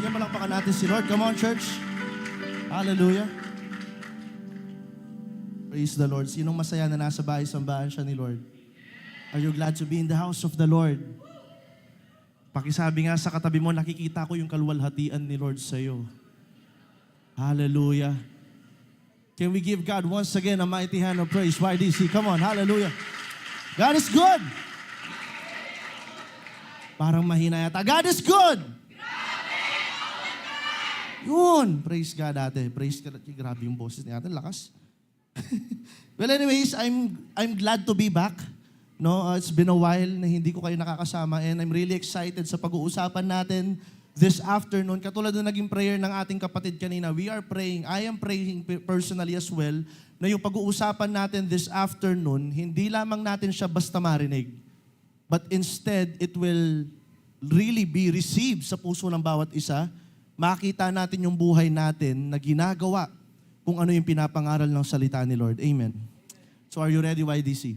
Sige, palakpakan natin si Lord. Come on, church. Hallelujah. Praise the Lord. Sinong masaya na nasa bahay-sambahan siya ni Lord? Are you glad to be in the house of the Lord? Pakisabi nga sa katabi mo, nakikita ko yung kaluwalhatian ni Lord sa iyo. Hallelujah. Can we give God once again a mighty hand of praise? YDC, come on, hallelujah. God is good. Parang mahina yata. God is good. Yun. Praise God ate. Praise God. Grabe yung boses ni ate. Lakas. Well, anyways, I'm glad to be back. No, it's been a while na hindi ko kayo nakakasama and I'm really excited sa pag-uusapan natin this afternoon. Katulad ng naging prayer ng ating kapatid kanina, we are praying, I am praying personally as well, na yung pag-uusapan natin this afternoon, hindi lamang natin siya basta marinig, but instead, it will really be received sa puso ng bawat isa. Makita natin yung buhay natin na ginagawa kung ano yung pinapangaral ng salita ni Lord. Amen. So are you ready, YDC?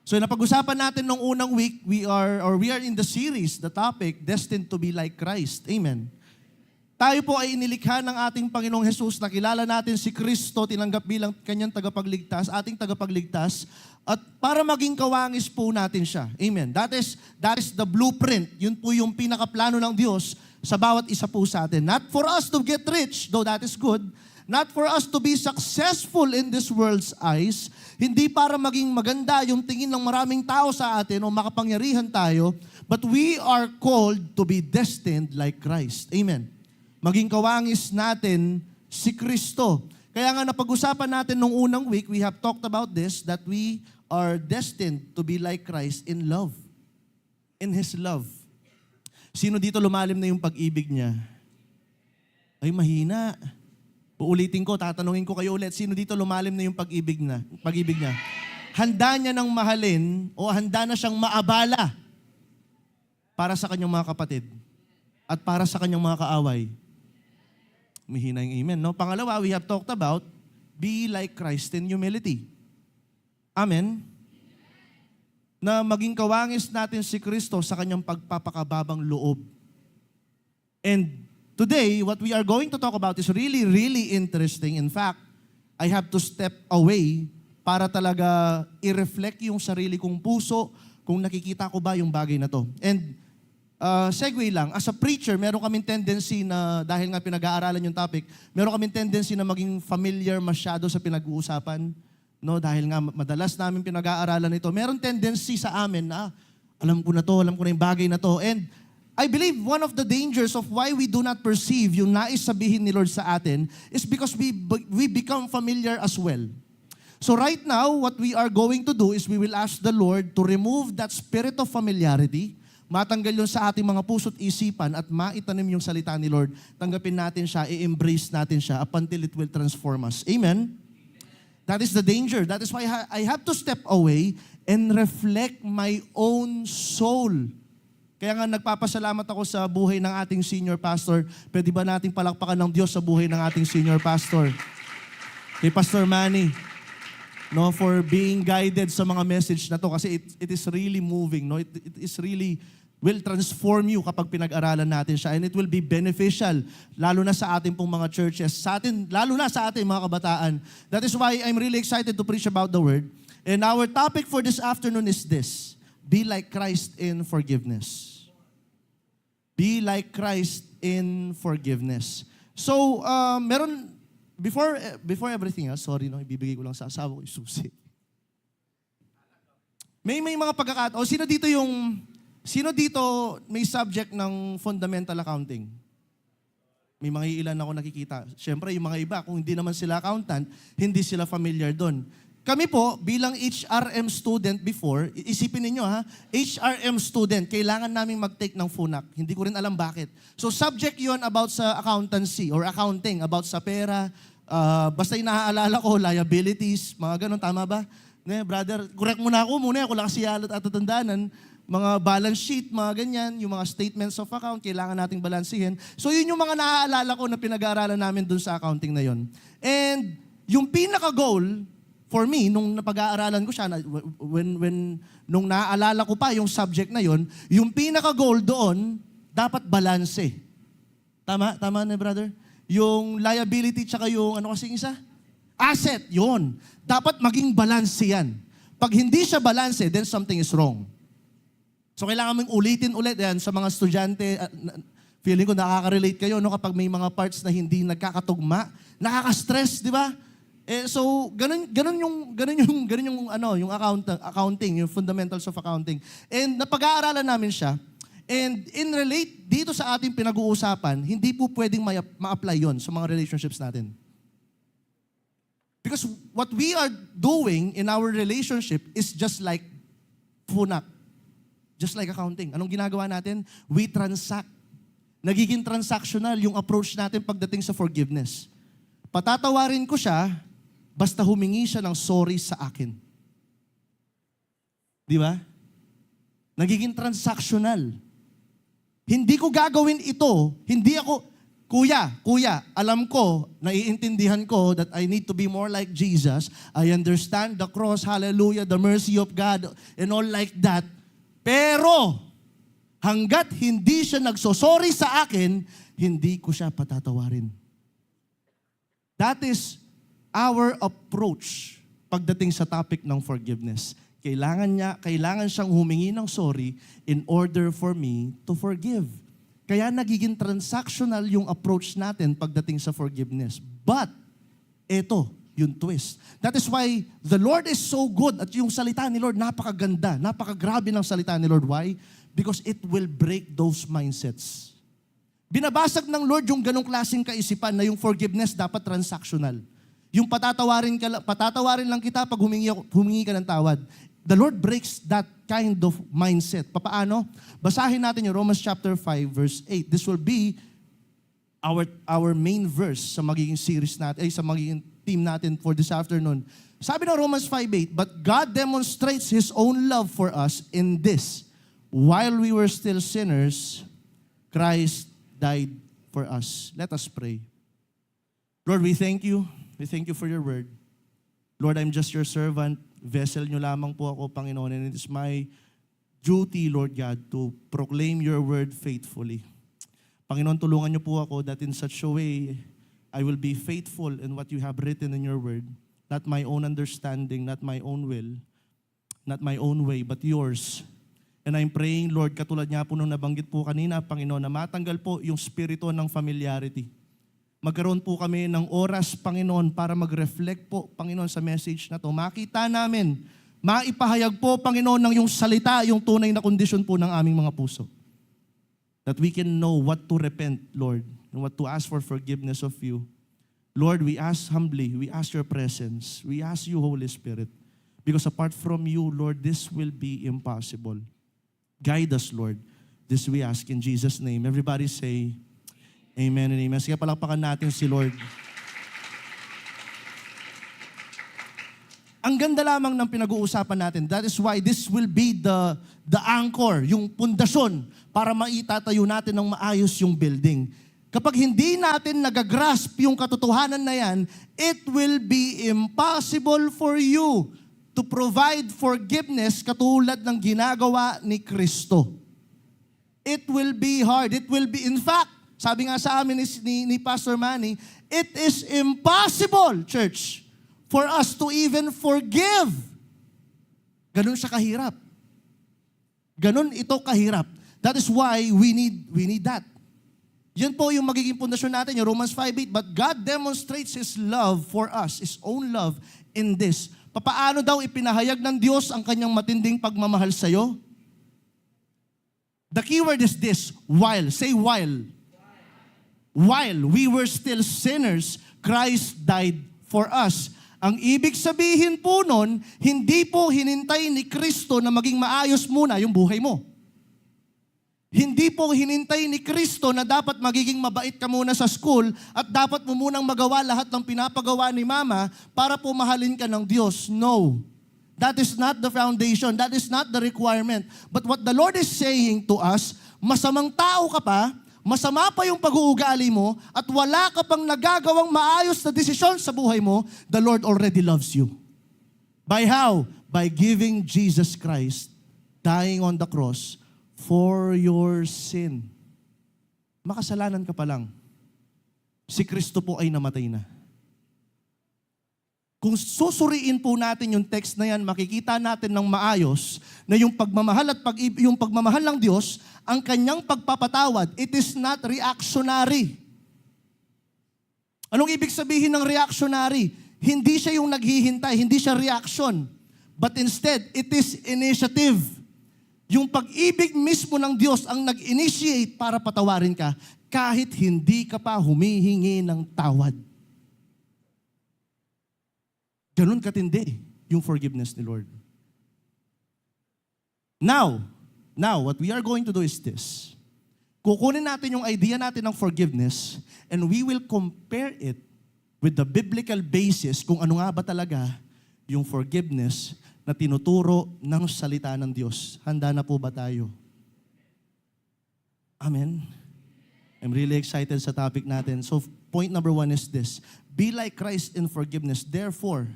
So napag-usapan natin nung unang week, we are in the series, the topic, Destined to be like Christ. Amen. Tayo po ay inilikha ng ating Panginoong Jesus, nakilala natin si Kristo, tinanggap bilang kanyang tagapagligtas, ating tagapagligtas, at para maging kawangis po natin siya. Amen. That is the blueprint. Yun po yung pinakaplano ng Diyos sa bawat isa po sa atin. Not for us to get rich, though that is good, not for us to be successful in this world's eyes, hindi para maging maganda yung tingin ng maraming tao sa atin o makapangyarihan tayo, but we are called to be destined like Christ. Amen. Maging kawangis natin si Kristo. Kaya nga napag-usapan natin nung unang week, we have talked about this, that we are destined to be like Christ in love. In His love. Sino dito lumalim na yung pag-ibig niya? Ay, mahina. Uulitin ko, tatanungin ko kayo ulit, sino dito lumalim na yung pag-ibig niya? Handa niya nang mahalin o handa na siyang maabala para sa kanyang mga kapatid at para sa kanyang mga kaaway. Mahina yung amen, no? Pangalawa, we have talked about be like Christ in humility. Amen? Na maging kawangis natin si Kristo sa kanyang pagpapakababang loob. And today, what we are going to talk about is really, really interesting. In fact, I have to step away para talaga i-reflect yung sarili kong puso kung nakikita ko ba yung bagay na to. And segue lang, as a preacher, meron kaming tendency na, dahil nga pinag-aaralan yung topic, meron kaming tendency na maging familiar masyado sa pinag-uusapan. No, dahil nga madalas namin pinag-aaralan ito, meron tendency sa amin na, alam ko na yung bagay na to. And I believe one of the dangers of why we do not perceive yung nais sabihin ni Lord sa atin is because we become familiar as well. So right now, what we are going to do is we will ask the Lord to remove that spirit of familiarity, matanggal yun sa ating mga puso't isipan at maitanim yung salita ni Lord. Tanggapin natin siya, i-embrace natin siya up until it will transform us. Amen? That is the danger. That is why I have to step away and reflect my own soul. Kaya nga nagpapasalamat ako sa buhay ng ating senior pastor. Pwede ba nating palakpakan ng Diyos sa buhay ng ating senior pastor? Kay Pastor Manny, no, for being guided sa mga message na to kasi it is really moving, no? It is really will transform you kapag pinag-aralan natin siya and it will be beneficial lalo na sa ating pong mga churches, lalo na sa ating mga kabataan. That is why I'm really excited to preach about the word. And our topic for this afternoon is this: be like Christ in forgiveness. Be like Christ in forgiveness. So, before everything else, sorry, no, ibibigay ko lang sa asawa ko yung susi. May mga pagkakataon. Sino dito may subject ng fundamental accounting? May mga ilan ako nakikita. Siyempre, yung mga iba, kung hindi naman sila accountant, hindi sila familiar doon. Kami po, bilang HRM student before, isipin ninyo ha, HRM student, kailangan namin mag-take ng FUNAC. Hindi ko rin alam bakit. So subject yon about sa accountancy or accounting, about sa pera, basta yung naaalala ko, liabilities, mga ganun, tama ba? Brother, correct muna ako lang kasi at tatandaanan, mga balance sheet, mga ganyan, yung mga statements of account, kailangan nating balansihin. So yun yung mga naaalala ko na pinag-aaralan namin dun sa accounting na yon. And yung pinaka-goal, for me, nung napag-aaralan ko siya, nung naaalala ko pa yung subject na yon, yung pinaka-goal doon, dapat balanse. Tama? Tama na, brother? Yung liability tsaka yung ano kasing isa? Asset, yon. Dapat maging balance yan. Pag hindi siya balance, then something is wrong. So kailangan mong ulitin ulit yan sa mga estudyante. Feeling ko nakaka-relate kayo no, kapag may mga parts na hindi nagkakatugma. Nakaka-stress, di ba? So ganun yung accounting, yung fundamentals of accounting. And napag-aaralan namin siya. And in relate dito sa ating pinag-uusapan, hindi po pwedeng ma-apply yon sa mga relationships natin. Because what we are doing in our relationship is just like funak. Just like accounting. Anong ginagawa natin? We transact. Nagiging transactional yung approach natin pagdating sa forgiveness. Patatawarin ko siya, basta humingi siya ng sorry sa akin. Di ba? Nagiging transactional. Hindi ko gagawin ito, hindi ako, Kuya, alam ko, naiintindihan ko that I need to be more like Jesus. I understand the cross, hallelujah, the mercy of God, and all like that. Pero, hanggat hindi siya nagsosorry sa akin, hindi ko siya patatawarin. That is our approach pagdating sa topic ng forgiveness. Kailangan siyang humingi ng sorry in order for me to forgive. Kaya nagiging transactional yung approach natin pagdating sa forgiveness. But, eto, yung twist. That is why the Lord is so good at yung salita ni Lord, napakaganda, napakagrabe ng salita ni Lord. Why? Because it will break those mindsets. Binabasag ng Lord yung ganong klaseng kaisipan na yung forgiveness dapat transactional. Yung patatawarin lang kita pag humingi ka ng tawad. The Lord breaks that kind of mindset. Papaano? Basahin natin yung Romans chapter 5 verse 8. This will be our main verse sa magiging series natin, sa magiging theme natin for this afternoon. Sabi ng Romans 5:8, "But God demonstrates His own love for us in this: while we were still sinners, Christ died for us." Let us pray. Lord, we thank you. We thank you for your word. Lord, I'm just your servant. Vessel nyo lamang po ako, Panginoon, and it is my duty, Lord God, to proclaim your word faithfully. Panginoon, tulungan niyo po ako that in such a way, I will be faithful in what you have written in your word. Not my own understanding, not my own will, not my own way, but yours. And I'm praying, Lord, katulad nga po nung nabanggit po kanina, Panginoon, na matanggal po yung spirito ng familiarity. Magkaroon po kami ng oras, Panginoon, para mag-reflect po, Panginoon, sa message na to. Makita namin, maipahayag po, Panginoon, ng yung salita, yung tunay na kondisyon po ng aming mga puso. That we can know what to repent, Lord, and what to ask for forgiveness of you. Lord, we ask humbly, we ask your presence, we ask you, Holy Spirit, because apart from you, Lord, this will be impossible. Guide us, Lord. This we ask in Jesus' name. Everybody say, amen and amen. Sige, palakpakan natin si Lord. Ang ganda lamang ng pinag-uusapan natin. That is why this will be the anchor, yung pundasyon para maitatayo natin ng maayos yung building. Kapag hindi natin nagagrasp yung katotohanan na yan, it will be impossible for you to provide forgiveness katulad ng ginagawa ni Kristo. It will be hard. It will be, in fact, sabi nga sa amin ni Pastor Manny, it is impossible, church, for us to even forgive. Ganun siya kahirap. Ganun ito kahirap. That is why we need that. Yan po yung magiging pundasyon natin, yung Romans 5:8. But God demonstrates His love for us, His own love in this. Papaano daw ipinahayag ng Diyos ang kanyang matinding pagmamahal sa'yo? The keyword is this, while. Say while. While we were still sinners, Christ died for us. Ang ibig sabihin po nun, hindi po hinintay ni Kristo na maging maayos muna yung buhay mo. Hindi po hinintay ni Kristo na dapat magiging mabait ka muna sa school at dapat mo munang magawa lahat ng pinapagawa ni Mama para po mahalin ka ng Diyos. No. That is not the foundation. That is not the requirement. But what the Lord is saying to us, masamang tao ka pa, masama pa yung pag-uugali mo, at wala ka pang nagagawang maayos na desisyon sa buhay mo, the Lord already loves you. By how? By giving Jesus Christ, dying on the cross, for your sin. Makasalanan ka pa lang. si Kristo po ay namatay na. Kung susuriin po natin yung text na yan, makikita natin ng maayos na yung pagmamahal at yung pagmamahal ng Diyos, ang kanyang pagpapatawad, it is not reactionary. Anong ibig sabihin ng reactionary? Hindi siya yung naghihintay, hindi siya reaction. But instead, it is initiative. Yung pag-ibig mismo ng Diyos ang nag-initiate para patawarin ka kahit hindi ka pa humihingi ng tawad. Ganun katindi yung forgiveness ni Lord. Now, what we are going to do is this. Kukunin natin yung idea natin ng forgiveness and we will compare it with the biblical basis kung ano nga ba talaga yung forgiveness na tinuturo ng salita ng Diyos. Handa na po ba tayo? Amen? I'm really excited sa topic natin. So point number 1 is this. Be like Christ in forgiveness. Therefore,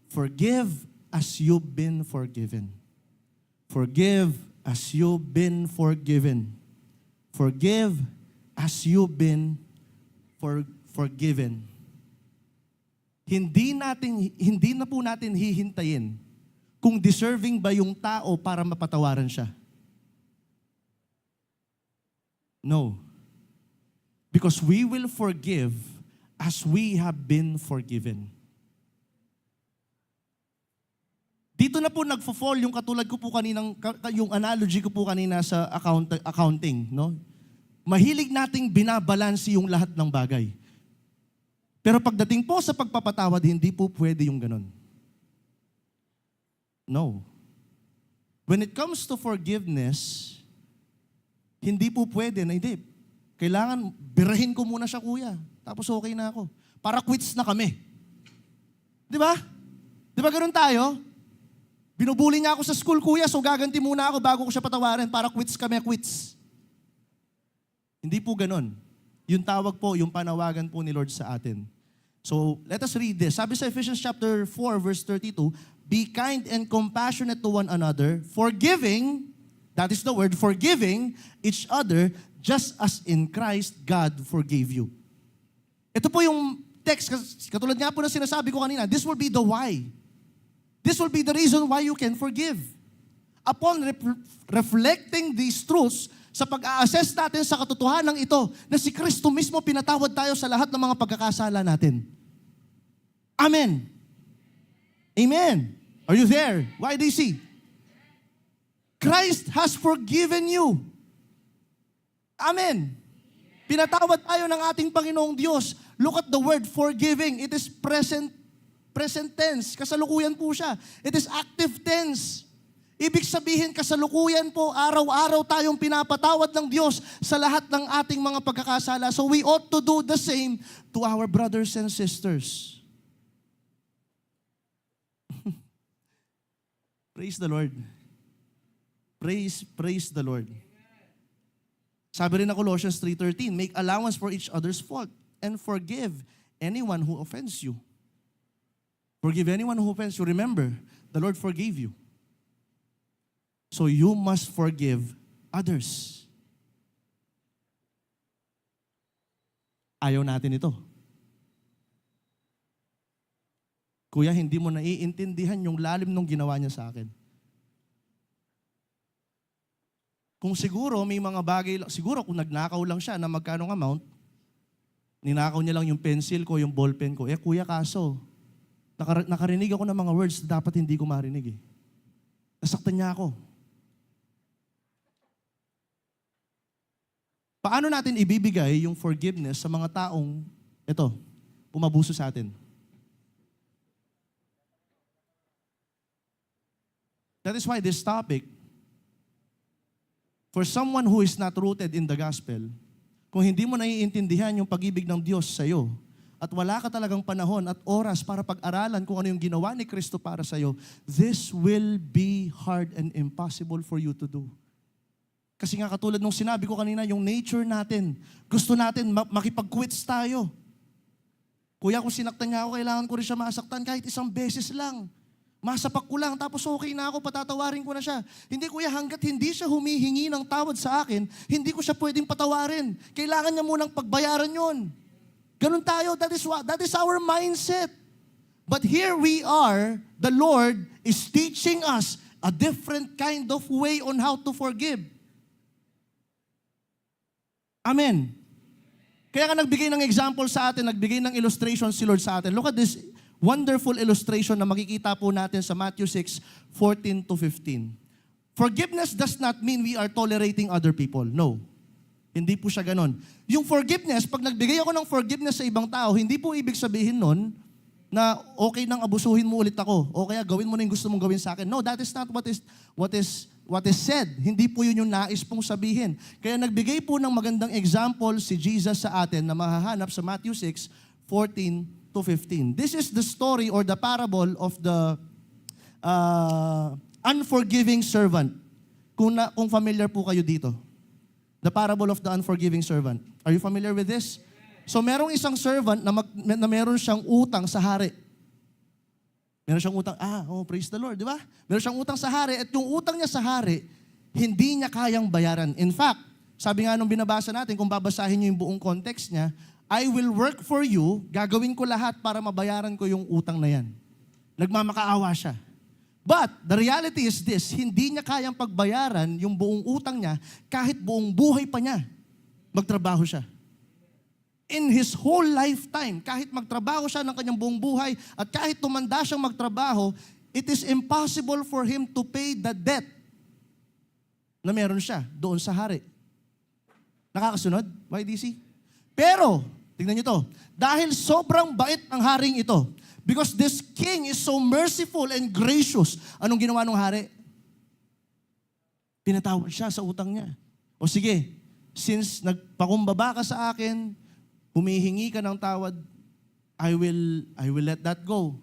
forgive as you've been forgiven. Forgive as you've been forgiven. Forgive as you've been forgiven. Hindi na po natin hihintayin kung deserving ba yung tao para mapatawaran siya. No. Because we will forgive as we have been forgiven. Dito na po nagfo-fall yung katulad ko po kaninang, yung analogy ko po kanina sa accounting, no? Mahilig nating binabalansi yung lahat ng bagay. Pero pagdating po sa pagpapatawad, hindi po pwede yung ganun. No. When it comes to forgiveness, hindi po pwede na hindi. Kailangan, birahin ko muna siya, kuya. Tapos okay na ako. Para quits na kami. Di ba? Di ba ganun tayo? Binubuli niya ako sa school, kuya, so gaganti muna ako bago ko siya patawarin para quits kami, quits. Hindi po ganun. Yung tawag po, yung panawagan po ni Lord sa atin. So, let us read this. Sabi sa Ephesians chapter 4, verse 32, be kind and compassionate to one another, forgiving, that is the word, forgiving each other, just as in Christ, God forgave you. Ito po yung text, katulad nga po na sinasabi ko kanina, this will be the why. This will be the reason why you can forgive. Upon reflecting these truths, sa pag-a-assess natin sa katotohanan ito, na si Kristo mismo pinatawad tayo sa lahat ng mga pagkakasala natin. Amen. Amen. Are you there? YDC? Christ has forgiven you. Amen. Pinatawad tayo ng ating Panginoong Diyos. Look at the word forgiving. It is present tense. Kasalukuyan po siya. It is active tense. Ibig sabihin, kasalukuyan po, araw-araw tayong pinapatawad ng Diyos sa lahat ng ating mga pagkakasala. So we ought to do the same to our brothers and sisters. Praise the Lord. Praise the Lord. Sabi rin na Colossians 3:13, make allowance for each other's fault and forgive anyone who offends you. Forgive anyone who offends you. Remember, the Lord forgave you. So you must forgive others. Ayaw natin ito. Kuya, hindi mo naiintindihan yung lalim ng ginawa niya sa akin. Kung siguro may mga bagay, siguro kung nagnakaw lang siya na magkano amount, ninakaw niya lang yung pencil ko, yung ballpen ko. Kuya, kaso, nakarinig ako ng mga words na dapat hindi ko marinig eh. Nasaktan niya ako. Paano natin ibibigay yung forgiveness sa mga taong, pumabuso sa atin? That is why this topic, for someone who is not rooted in the gospel, kung hindi mo naiintindihan yung pag-ibig ng Diyos sa iyo, at wala ka talagang panahon at oras para pag-aralan kung ano yung ginawa ni Kristo para sa iyo, this will be hard and impossible for you to do. Kasi nga katulad nung sinabi ko kanina, yung nature natin, gusto natin makipag-quits tayo. Kuya, kung sinaktan niya ako, kailangan ko rin siya masaktan kahit isang beses lang. Masapak ko lang, tapos okay na ako, patatawarin ko na siya. Hindi, kuya, hanggat hindi siya humihingi ng tawad sa akin, hindi ko siya pwedeng patawarin. Kailangan niya munang pagbayaran yon. Ganun tayo. That is our mindset. But here we are, the Lord is teaching us a different kind of way on how to forgive. Amen. Kaya ka nagbigay ng example sa atin, nagbigay ng illustration si Lord sa atin. Look at this wonderful illustration na makikita po natin sa Matthew 6:14 to 15. Forgiveness does not mean we are tolerating other people. No. Hindi po siya ganon. Yung forgiveness, pag nagbigay ako ng forgiveness sa ibang tao, hindi po ibig sabihin nun na okay nang abusuhin mo ulit ako o kaya gawin mo na yung gusto mong gawin sa akin. No, that is not what is said. Hindi po yun yung nais pong sabihin. Kaya nagbigay po ng magandang example si Jesus sa atin na mahahanap sa Matthew 6:14 to 15. This is the story or the parable of the unforgiving servant. Kung familiar po kayo dito. The parable of the unforgiving servant. Are you familiar with this? So merong isang servant na meron siyang utang sa hari. Meron siyang utang, praise the Lord, di ba? Meron siyang utang sa hari at yung utang niya sa hari, hindi niya kayang bayaran. In fact, sabi nga nung binabasa natin, kung babasahin niyo yung buong context niya, I will work for you, gagawin ko lahat para mabayaran ko yung utang na yan. Nagmamakaawa siya. But the reality is this, hindi niya kayang pagbayaran yung buong utang niya kahit buong buhay pa niya magtrabaho siya. In his whole lifetime, kahit magtrabaho siya ng kanyang buong buhay at kahit tumanda siyang magtrabaho, it is impossible for him to pay the debt na meron siya doon sa hari. Nakakasunod, YDC? Pero, tingnan niyo to, dahil sobrang bait ang haring ito, because this king is so merciful and gracious, anong ginawa ng hari? Pinatawad siya sa utang niya. O sige, since nagpakumbaba ka sa akin, humihingi ka ng tawad, I will let that go.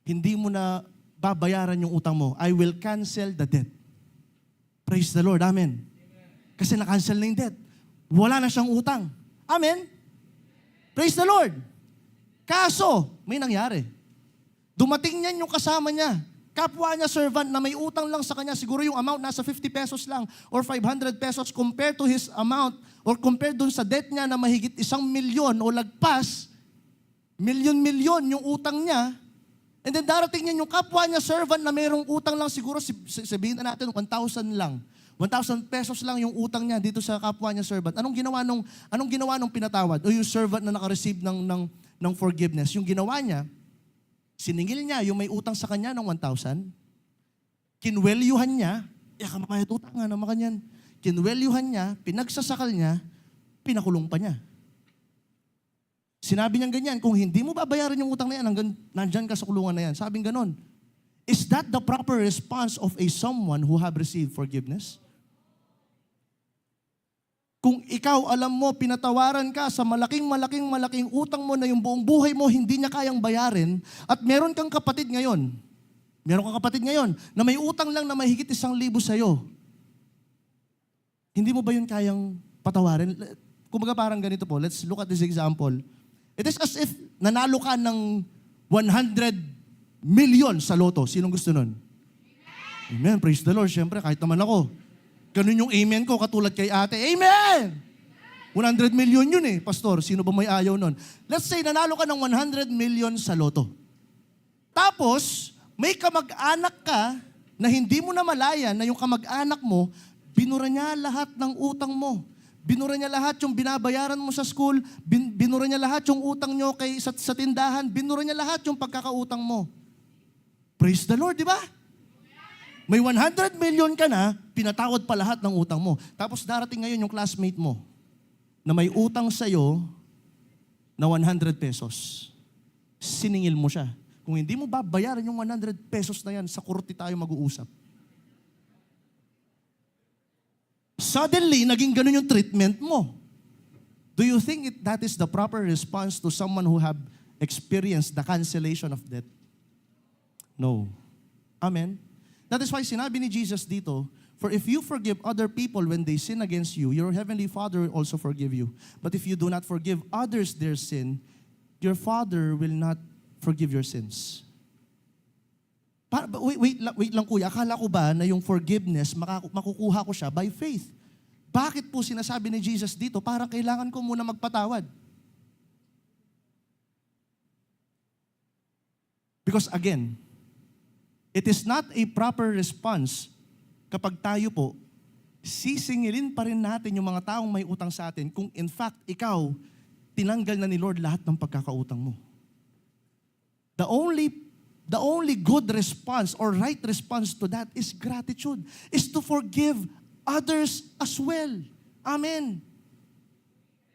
Hindi mo na babayaran yung utang mo. I will cancel the debt. Praise the Lord. Amen. Kasi na-cancel na yung debt. Wala na siyang utang. Amen. Praise the Lord. Kaso, may nangyari. Dumating niyan yung kasama niya. Kapwa niya servant na may utang lang sa kanya, siguro yung amount nasa 50 pesos lang or 500 pesos compared to his amount or compared dun sa debt niya na mahigit 1,000,000 o lagpas, milyon-milyon yung utang niya. And then darating niya yung kapwa niya servant na mayroong utang lang siguro, sabihin na natin 1,000 lang. 1,000 pesos lang yung utang niya dito sa kapwa niya servant. Anong ginawa nung pinatawad? O yung servant na naka-receive ng forgiveness. Yung ginawa niya, siningil niya yung may utang sa kanya ng 1,000. Kinwelyuhan niya, kamayat utang nga naman kanyan. Kinwelyuhan niya, pinagsasakal niya, pinakulong pa niya. Sinabi niya ganyan, kung hindi mo babayaran yung utang na yan, nandyan ka sa kulungan na yan. Sabing ganon. Is that the proper response of someone who have received forgiveness? Kung ikaw, alam mo, pinatawaran ka sa malaking utang mo na yung buong buhay mo hindi niya kayang bayarin at meron kang kapatid ngayon na may utang lang na mahigit 1,000 sa'yo. Hindi mo ba yun kayang patawarin? Kumbaga parang ganito po, let's look at this example. It is as if nanalo ka ng 100 million sa loto. Sinong gusto nun? Amen. Praise the Lord. Siyempre, kahit naman ako. Ganun yung amen ko, katulad kay ate. Amen! 100 million yun pastor. Sino ba may ayaw nun? Let's say, nanalo ka ng 100 million sa loto. Tapos, may kamag-anak ka na hindi mo na malaya na yung kamag-anak mo, binura niya lahat ng utang mo. Binura niya lahat yung binabayaran mo sa school, binura niya lahat yung utang nyo sa tindahan, binura niya lahat yung pagkakautang mo. Praise the Lord, di ba? May 100 million ka na, pinatawad pa lahat ng utang mo. Tapos darating ngayon yung classmate mo na may utang sa'yo na 100 pesos. Siningil mo siya. Kung hindi mo babayaran yung 100 pesos na yan, sa korte tayo mag-uusap. Suddenly, naging ganun yung treatment mo. Do you think that is the proper response to someone who have experienced the cancellation of debt? No. Amen? That is why sinabi ni Jesus dito, for if you forgive other people when they sin against you, your heavenly Father will also forgive you. But if you do not forgive others their sin, your Father will not forgive your sins. Wait lang kuya, akala ko ba na yung forgiveness, makukuha ko siya by faith? Bakit po sinasabi ni Jesus dito, parang kailangan ko muna magpatawad? Because again, it is not a proper response kapag tayo po, sisingilin pa rin natin yung mga taong may utang sa atin kung in fact, ikaw, tinanggal na ni Lord lahat ng pagkakautang mo. The only good response or right response to that is gratitude, is to forgive others as well. Amen.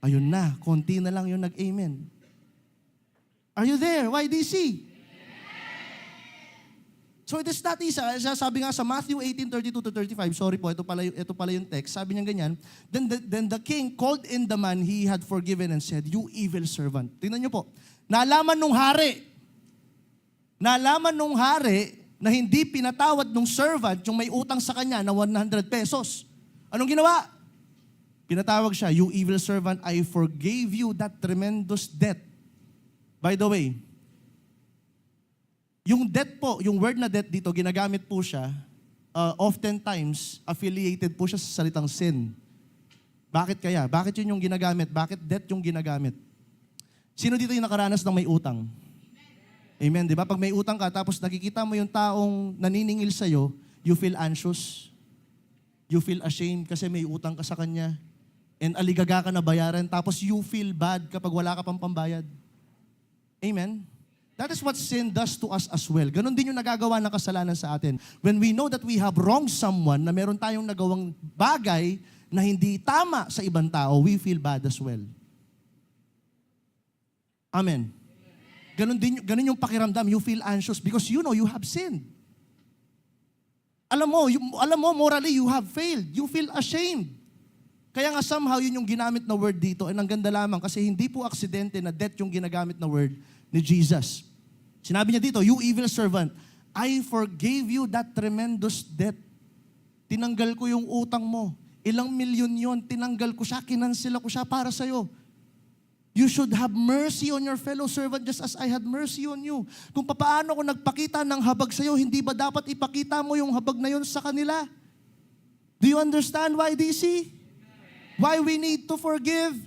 Ayun na, konti na lang yung nag-amen. Are you there? YDC? So it is not easy. Sabi nga sa Matthew 18:32-35, sorry po, ito pala yung text. Sabi niya ganyan, then the king called in the man he had forgiven and said, "You evil servant." Tingnan niyo po. Nalaman nung hari na hindi pinatawad nung servant yung may utang sa kanya na 100 pesos. Anong ginawa? Pinatawag siya, "You evil servant, I forgave you that tremendous debt." By the way, yung debt po, yung word na debt dito, ginagamit po siya, oftentimes, affiliated po siya sa salitang sin. Bakit kaya? Bakit yun yung ginagamit? Bakit debt yung ginagamit? Sino dito yung nakaranas ng may utang? Amen, di ba? Pag may utang ka, tapos nakikita mo yung taong naniningil sa'yo, you feel anxious. You feel ashamed kasi may utang ka sa kanya. And aligaga ka na bayaran, tapos you feel bad kapag wala ka pang pambayad. Amen? That is what sin does to us as well. Ganon din yung nagagawa ng kasalanan sa atin. When we know that we have wronged someone, na meron tayong nagawang bagay na hindi tama sa ibang tao, we feel bad as well. Amen. Ganon yung pakiramdam. You feel anxious because you know you have sinned. Alam mo, morally, you have failed. You feel ashamed. Kaya nga somehow, yun yung ginamit na word dito. And ang ganda lamang kasi hindi po aksidente na debt yung ginagamit na word ni Jesus. Sinabi niya dito, "You evil servant, I forgave you that tremendous debt." Tinanggal ko yung utang mo. Ilang milyon yon, tinanggal ko siya, kinansela ko siya para sa'yo. You should have mercy on your fellow servant just as I had mercy on you. Kung paano ko nagpakita ng habag sa'yo, hindi ba dapat ipakita mo yung habag na yon sa kanila? Do you understand why, DC? Why we need to forgive?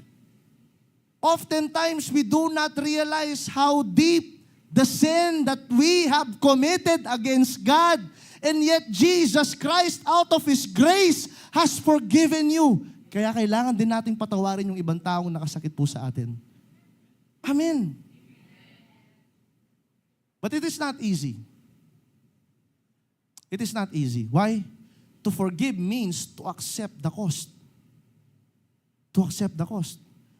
Oftentimes, we do not realize how deep the sin that we have committed against God. And yet, Jesus Christ, out of His grace, has forgiven you. Kaya kailangan din nating patawarin yung ibang taong nakasakit po sa atin. Amen. But it is not easy. It is not easy. Why? To forgive means to accept the cost. To accept the cost.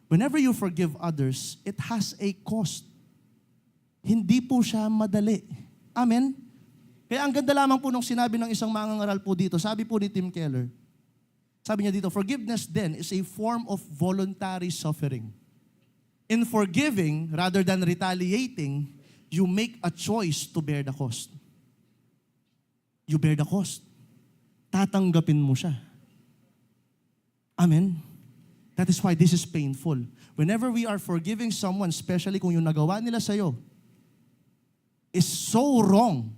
Whenever you forgive others, it has a cost. Hindi po siya madali. Amen? Kaya ang ganda lamang po nung sinabi ng isang mangangaral po dito, sabi po ni Tim Keller, sabi niya dito, forgiveness then is a form of voluntary suffering. In forgiving, rather than retaliating, you make a choice to bear the cost. You bear the cost. Tatanggapin mo siya. Amen? That is why this is painful. Whenever we are forgiving someone, especially kung yung nagawa nila sa'yo, is so wrong.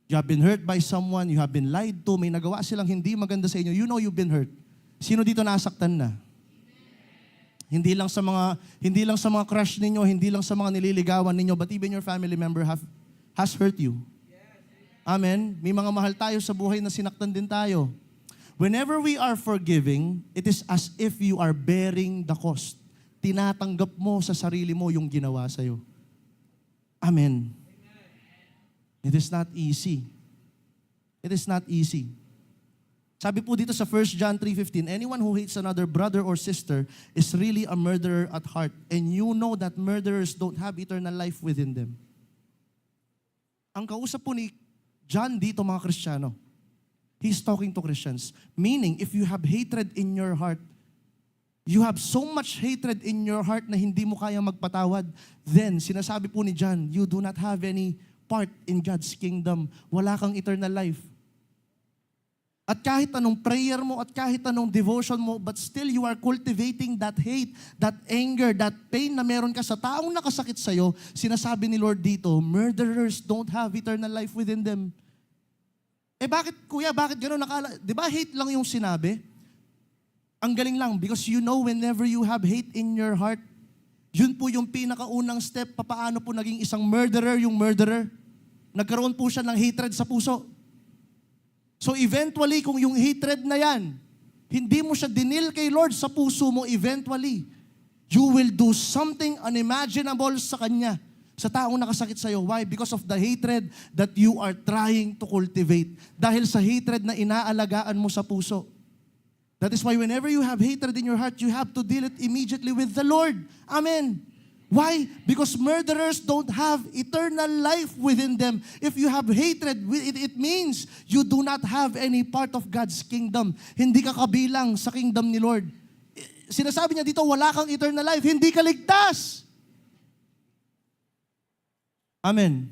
You have been hurt by someone, you have been lied to, may nagawa silang hindi maganda sa inyo, you know you've been hurt. Sino dito nasaktan na? Hindi lang sa mga crush ninyo, hindi lang sa mga nililigawan ninyo, but even your family member has hurt you. Amen? May mga mahal tayo sa buhay na sinaktan din tayo. Whenever we are forgiving, it is as if you are bearing the cost. Tinatanggap mo sa sarili mo yung ginawa sa'yo. Amen. It is not easy. It is not easy. Sabi po dito sa 1 John 3:15, anyone who hates another brother or sister is really a murderer at heart. And you know that murderers don't have eternal life within them. Ang kausap po ni John dito, mga Kristiyano, he's talking to Christians. Meaning, if you have hatred in your heart, you have so much hatred in your heart na hindi mo kayang magpatawad, then, sinasabi po ni John, you do not have any part in God's kingdom. Wala kang eternal life. At kahit anong prayer mo, at kahit anong devotion mo, but still you are cultivating that hate, that anger, that pain na meron ka sa taong nakasakit sa'yo, sinasabi ni Lord dito, murderers don't have eternal life within them. Bakit, kuya, bakit gano'n nakala? Di ba hate lang yung sinabi? Ang galing lang, because you know whenever you have hate in your heart, Yun po yung pinakaunang step, papaano po naging isang murderer yung murderer. Nagkaroon po siya ng hatred sa puso. So eventually, kung yung hatred na yan, hindi mo siya dinil kay Lord sa puso mo, eventually, you will do something unimaginable sa Kanya, sa taong nakasakit sa'yo. Why? Because of the hatred that you are trying to cultivate. Dahil sa hatred na inaalagaan mo sa puso. That is why whenever you have hatred in your heart, you have to deal it immediately with the Lord. Amen. Why? Because murderers don't have eternal life within them. If you have hatred, it means you do not have any part of God's kingdom. Hindi ka kabilang sa kingdom ni Lord. Sinasabi niya dito, wala kang eternal life. Hindi ka ligtas. Amen.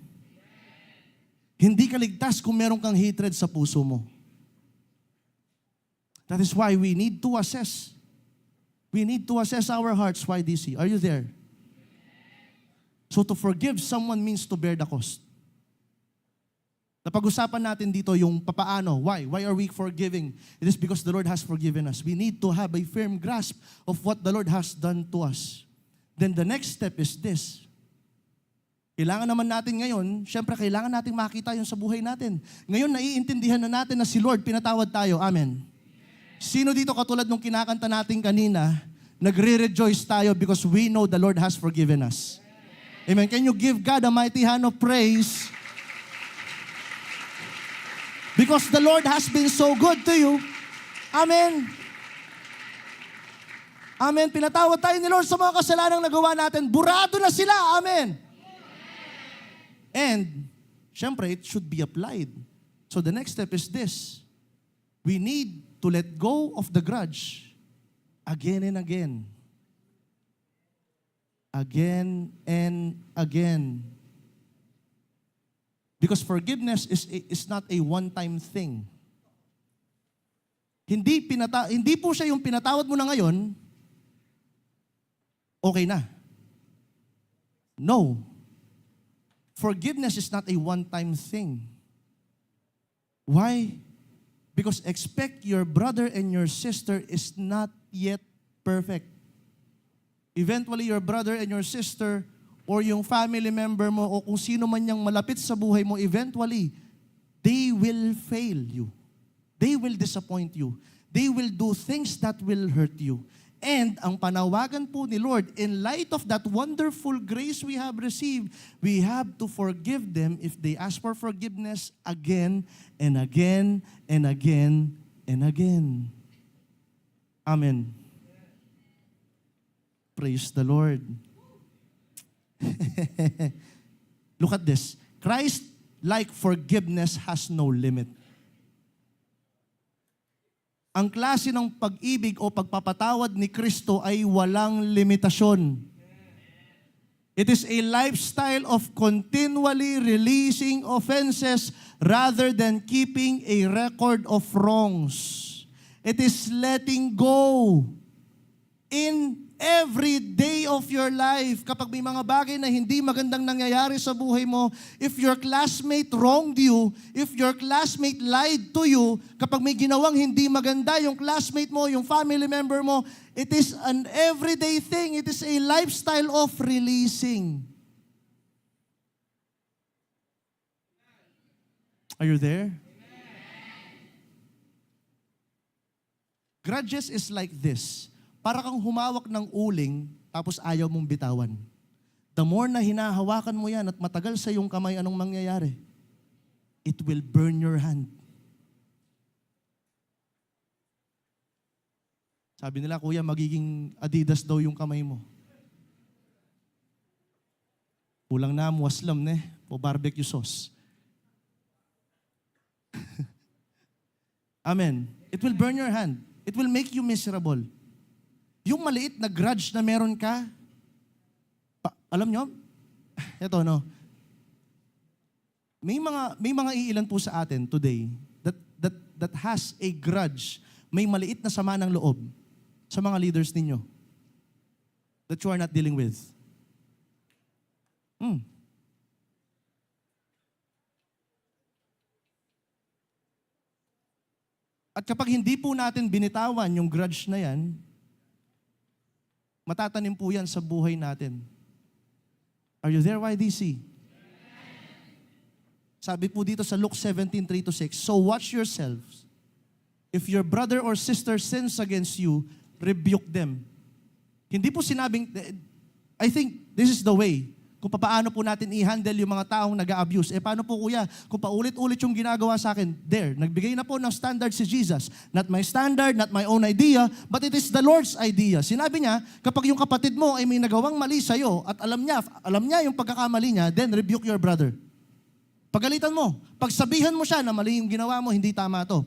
Hindi ka ligtas kung meron kang hatred sa puso mo. That is why we need to assess. We need to assess our hearts. Why DC? Are you there? So to forgive someone means to bear the cost. Napag-usapan natin dito yung papaano. Why? Why are we forgiving? It is because the Lord has forgiven us. We need to have a firm grasp of what the Lord has done to us. Then the next step is this. Kailangan naman natin ngayon, syempre kailangan natin makita yun sa buhay natin. Ngayon naiintindihan na natin na si Lord pinatawad tayo. Amen. Sino dito katulad nung kinakanta natin kanina, nagre-rejoice tayo because we know the Lord has forgiven us. Amen. Can you give God a mighty hand of praise? Because the Lord has been so good to you. Amen. Amen. Pinatawad tayo ni Lord sa mga kasalanang nagawa natin. Burado na sila. Amen. And, syempre, it should be applied. So the next step is this. We need to let go of the grudge again and again. Again and again. Because forgiveness is not a one-time thing. Hindi po siya yung pinatawad mo na ngayon, okay na. No. Forgiveness is not a one-time thing. Why? Because expect your brother and your sister is not yet perfect. Eventually, your brother and your sister or yung family member mo o kung sino man yung malapit sa buhay mo, eventually, they will fail you. They will disappoint you. They will do things that will hurt you. And ang panawagan po ni Lord, in light of that wonderful grace we have received, we have to forgive them if they ask for forgiveness again and again and again and again. Amen. Praise the Lord. Look at this. Christ-like forgiveness has no limit. Ang klase ng pag-ibig o pagpapatawad ni Kristo ay walang limitasyon. It is a lifestyle of continually releasing offenses rather than keeping a record of wrongs. It is letting go in every day of your life. Kapag may mga bagay na hindi magandang nangyayari sa buhay mo, if your classmate wronged you, if your classmate lied to you, kapag may ginawang hindi maganda yung classmate mo, yung family member mo, it is an everyday thing. It is a lifestyle of releasing. Are you there? Grudges is like this. Para kang humawak ng uling, tapos ayaw mong bitawan. The more na hinahawakan mo yan at matagal sa iyong kamay, anong mangyayari? It will burn your hand. Sabi nila, kuya, magiging Adidas daw yung kamay mo. Kulang na, muaslam ne, po barbecue sauce. Amen. It will burn your hand. It will make you miserable. Yung maliit na grudge na meron ka, alam nyo, eto no, may mga iilan po sa atin today that has a grudge, may maliit na sama ng loob sa mga leaders ninyo that you are not dealing with. At kapag hindi po natin binitawan yung grudge na yan, Matatanim po yan sa buhay natin. Are you there, YDC? Sabi po dito sa Luke 17:3-6, so watch yourselves. If your brother or sister sins against you, rebuke them. Hindi po sinabing, I think this is the way kung paano po natin i-handle yung mga taong nag-a-abuse. Paano po kuya, kung paulit-ulit yung ginagawa sa akin, nagbigay na po ng standard si Jesus. Not my standard, not my own idea, but it is the Lord's idea. Sinabi niya, kapag yung kapatid mo ay may nagawang mali sa'yo at alam niya yung pagkakamali niya, then rebuke your brother. Pagalitan mo, pagsabihan mo siya na mali yung ginawa mo, hindi tama to.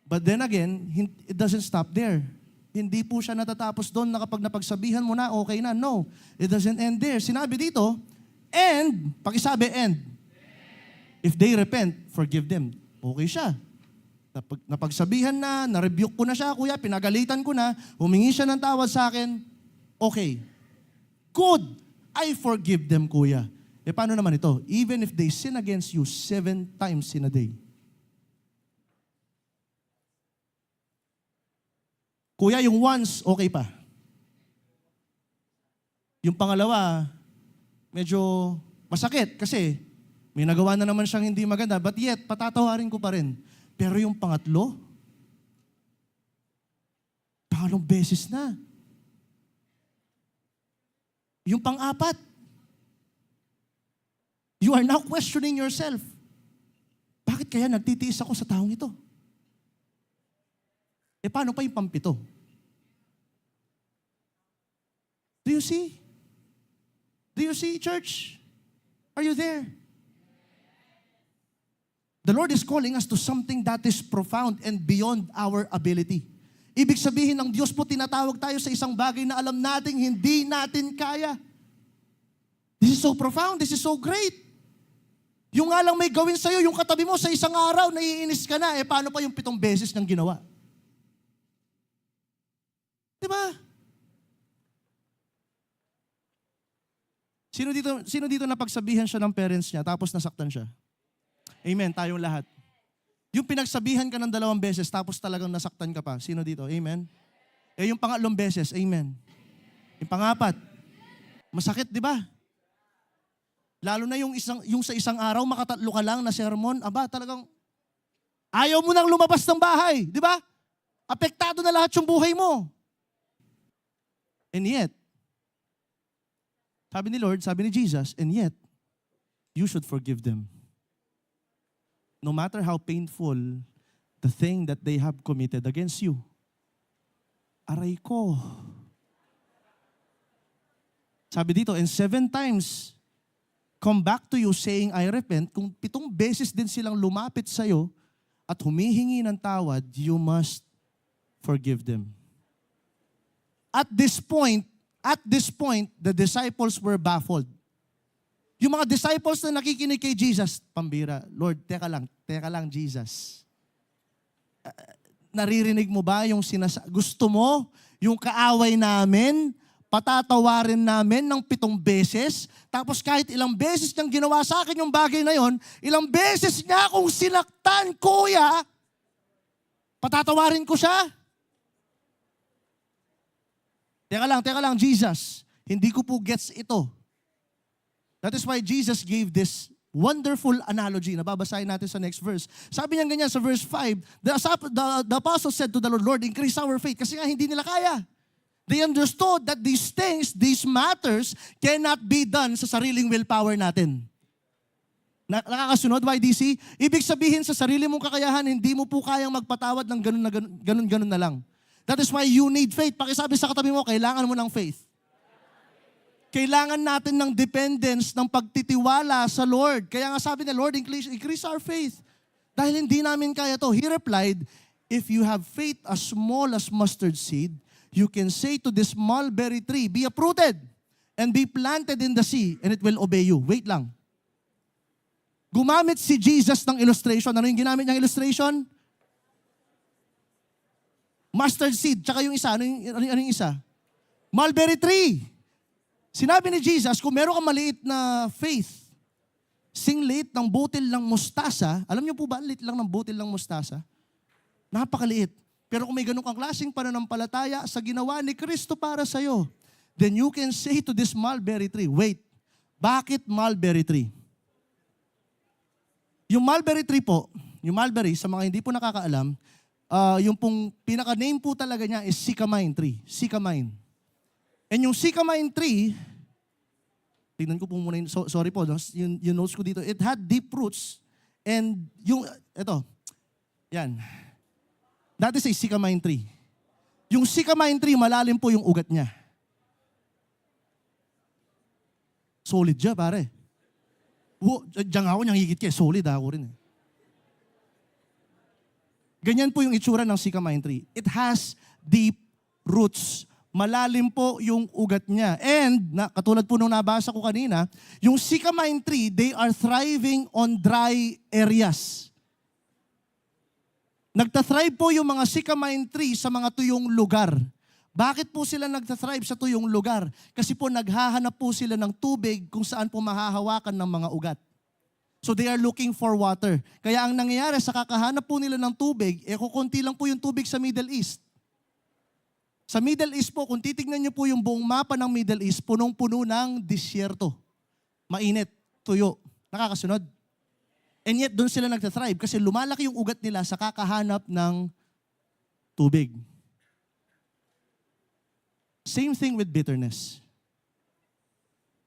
But then again, it doesn't stop there. Hindi po siya natatapos doon na kapag napagsabihan mo na, okay na. No, it doesn't end there. Sinabi dito, and, pakisabi, and. If they repent, forgive them. Okay siya. Napagsabihan na, na-rebuke ko na siya, kuya, pinagalitan ko na, humingi siya ng tawad sa akin, okay. Good. I forgive them, kuya. Paano naman ito? Even if they sin against you 7 times in a day. Kuya, yung once, okay pa. Yung pangalawa, medyo masakit kasi may nagawa na naman siyang hindi maganda, but yet, patatawarin ko pa rin. Pero yung pangatlo, pangalong beses na. Yung pang-apat, you are now questioning yourself. Bakit kaya nagtitiis ako sa taong ito? Paano pa yung pampito? Do you see? Do you see, church? Are you there? The Lord is calling us to something that is profound and beyond our ability. Ibig sabihin ng Diyos po, tinatawag tayo sa isang bagay na alam nating hindi natin kaya. This is so profound. This is so great. Yung nga lang may gawin sa'yo, yung katabi mo sa isang araw, naiinis ka na. Paano pa yung 7 beses niyang ginawa? Diba? Sino dito napagsabihan siya ng parents niya tapos nasaktan siya? Amen, tayong lahat. Yung pinagsabihan ka ng 2 beses tapos talagang nasaktan ka pa. Sino dito? Amen? Yung pangatlong beses, amen. Yung pangapat, masakit, di ba? Lalo na yung sa isang araw, makatatlo ka lang na sermon, talagang ayaw mo nang lumabas ng bahay, di ba? Apektado na lahat yung buhay mo. And yet, sabi ni Lord, sabi ni Jesus, and yet, you should forgive them. No matter how painful the thing that they have committed against you. Aray ko. Sabi dito, and 7 times, come back to you saying, I repent. Kung 7 beses din silang lumapit sa'yo at humihingi ng tawad, you must forgive them. At this point, the disciples were baffled. Yung mga disciples na nakikinig kay Jesus, pambira, Lord, teka lang, Jesus. Naririnig mo ba yung gusto mo, yung kaaway namin, patatawarin namin ng 7 beses, tapos kahit ilang beses niyang ginawa sa akin yung bagay na yon, ilang beses niya akong sinaktan, kuya, patatawarin ko siya? Teka lang, Jesus. Hindi ko po gets ito. That is why Jesus gave this wonderful analogy. Nababasahin natin sa next verse. Sabi niya ganyan sa verse 5, the apostle said to the Lord, increase our faith. Kasi nga hindi nila kaya. They understood that these things, these matters, cannot be done sa sariling willpower natin. Nakakasunod, YDC? Ibig sabihin sa sarili mong kakayahan, hindi mo po kayang magpatawad ng ganun na lang. That is why you need faith. Pakisabi sa katabi mo, kailangan mo ng faith. Kailangan natin ng dependence, ng pagtitiwala sa Lord. Kaya nga sabi ni Lord, increase our faith. Dahil hindi namin kaya to. He replied, if you have faith as small as mustard seed, you can say to this mulberry tree, be uprooted and be planted in the sea, and it will obey you. Wait lang. Gumamit si Jesus ng illustration. Ano yung ginamit niyang illustration? Mustard seed. Tsaka yung isa, ano yung isa? Mulberry tree. Sinabi ni Jesus, kung meron kang maliit na faith, singliit ng butil ng mustasa, alam niyo po ba, liit lang ng butil ng mustasa? Napakaliit. Pero kung may ganun kang klaseng pananampalataya sa ginawa ni Kristo para sa'yo, then you can say to this mulberry tree, wait, bakit mulberry tree? Yung mulberry tree po, yung mulberry, sa mga hindi po nakakaalam, yung pong pinaka-name po talaga niya is sycamine tree. Sycamine. And yung sycamine tree, tingnan ko po muna sorry po, yung notes ko dito, it had deep roots. And yung, ito, yan. That is a sycamine tree. Yung sycamine tree, malalim po yung ugat niya. Solid siya, pare. Diyan ako, niyang higit ka. Solid ako rin. Ganyan po yung itsura ng sycamine tree. It has deep roots. Malalim po yung ugat niya. And, katulad po nung nabasa ko kanina, yung sycamine tree, they are thriving on dry areas. Nagtathrive po yung mga sycamine tree sa mga tuyong lugar. Bakit po sila nagtathrive sa tuyong lugar? Kasi po naghahanap po sila ng tubig kung saan po mahahawakan ng mga ugat. So they are looking for water. Kaya ang nangyayari sa kakahanap po nila ng tubig, kukunti lang po yung tubig sa Middle East. Sa Middle East po, kung titignan niyo po yung buong mapa ng Middle East, punong-puno ng disyerto. Mainit, tuyo. Nakakasunod? And yet, doon sila nagtathrive kasi lumalaki yung ugat nila sa kakahanap ng tubig. Same thing with bitterness.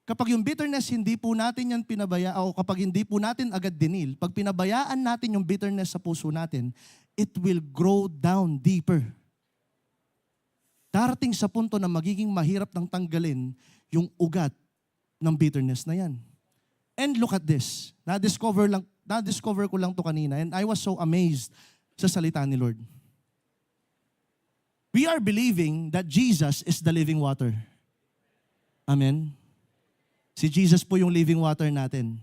Kapag yung bitterness, hindi po natin yan o kapag hindi po natin agad dinil, pag pinabayaan natin yung bitterness sa puso natin, it will grow down deeper. Darating sa punto na magiging mahirap nang tanggalin yung ugat ng bitterness na yan. And look at this. Na-discover ko lang to kanina and I was so amazed sa salita ni Lord. We are believing that Jesus is the living water. Amen? Si Jesus po yung living water natin.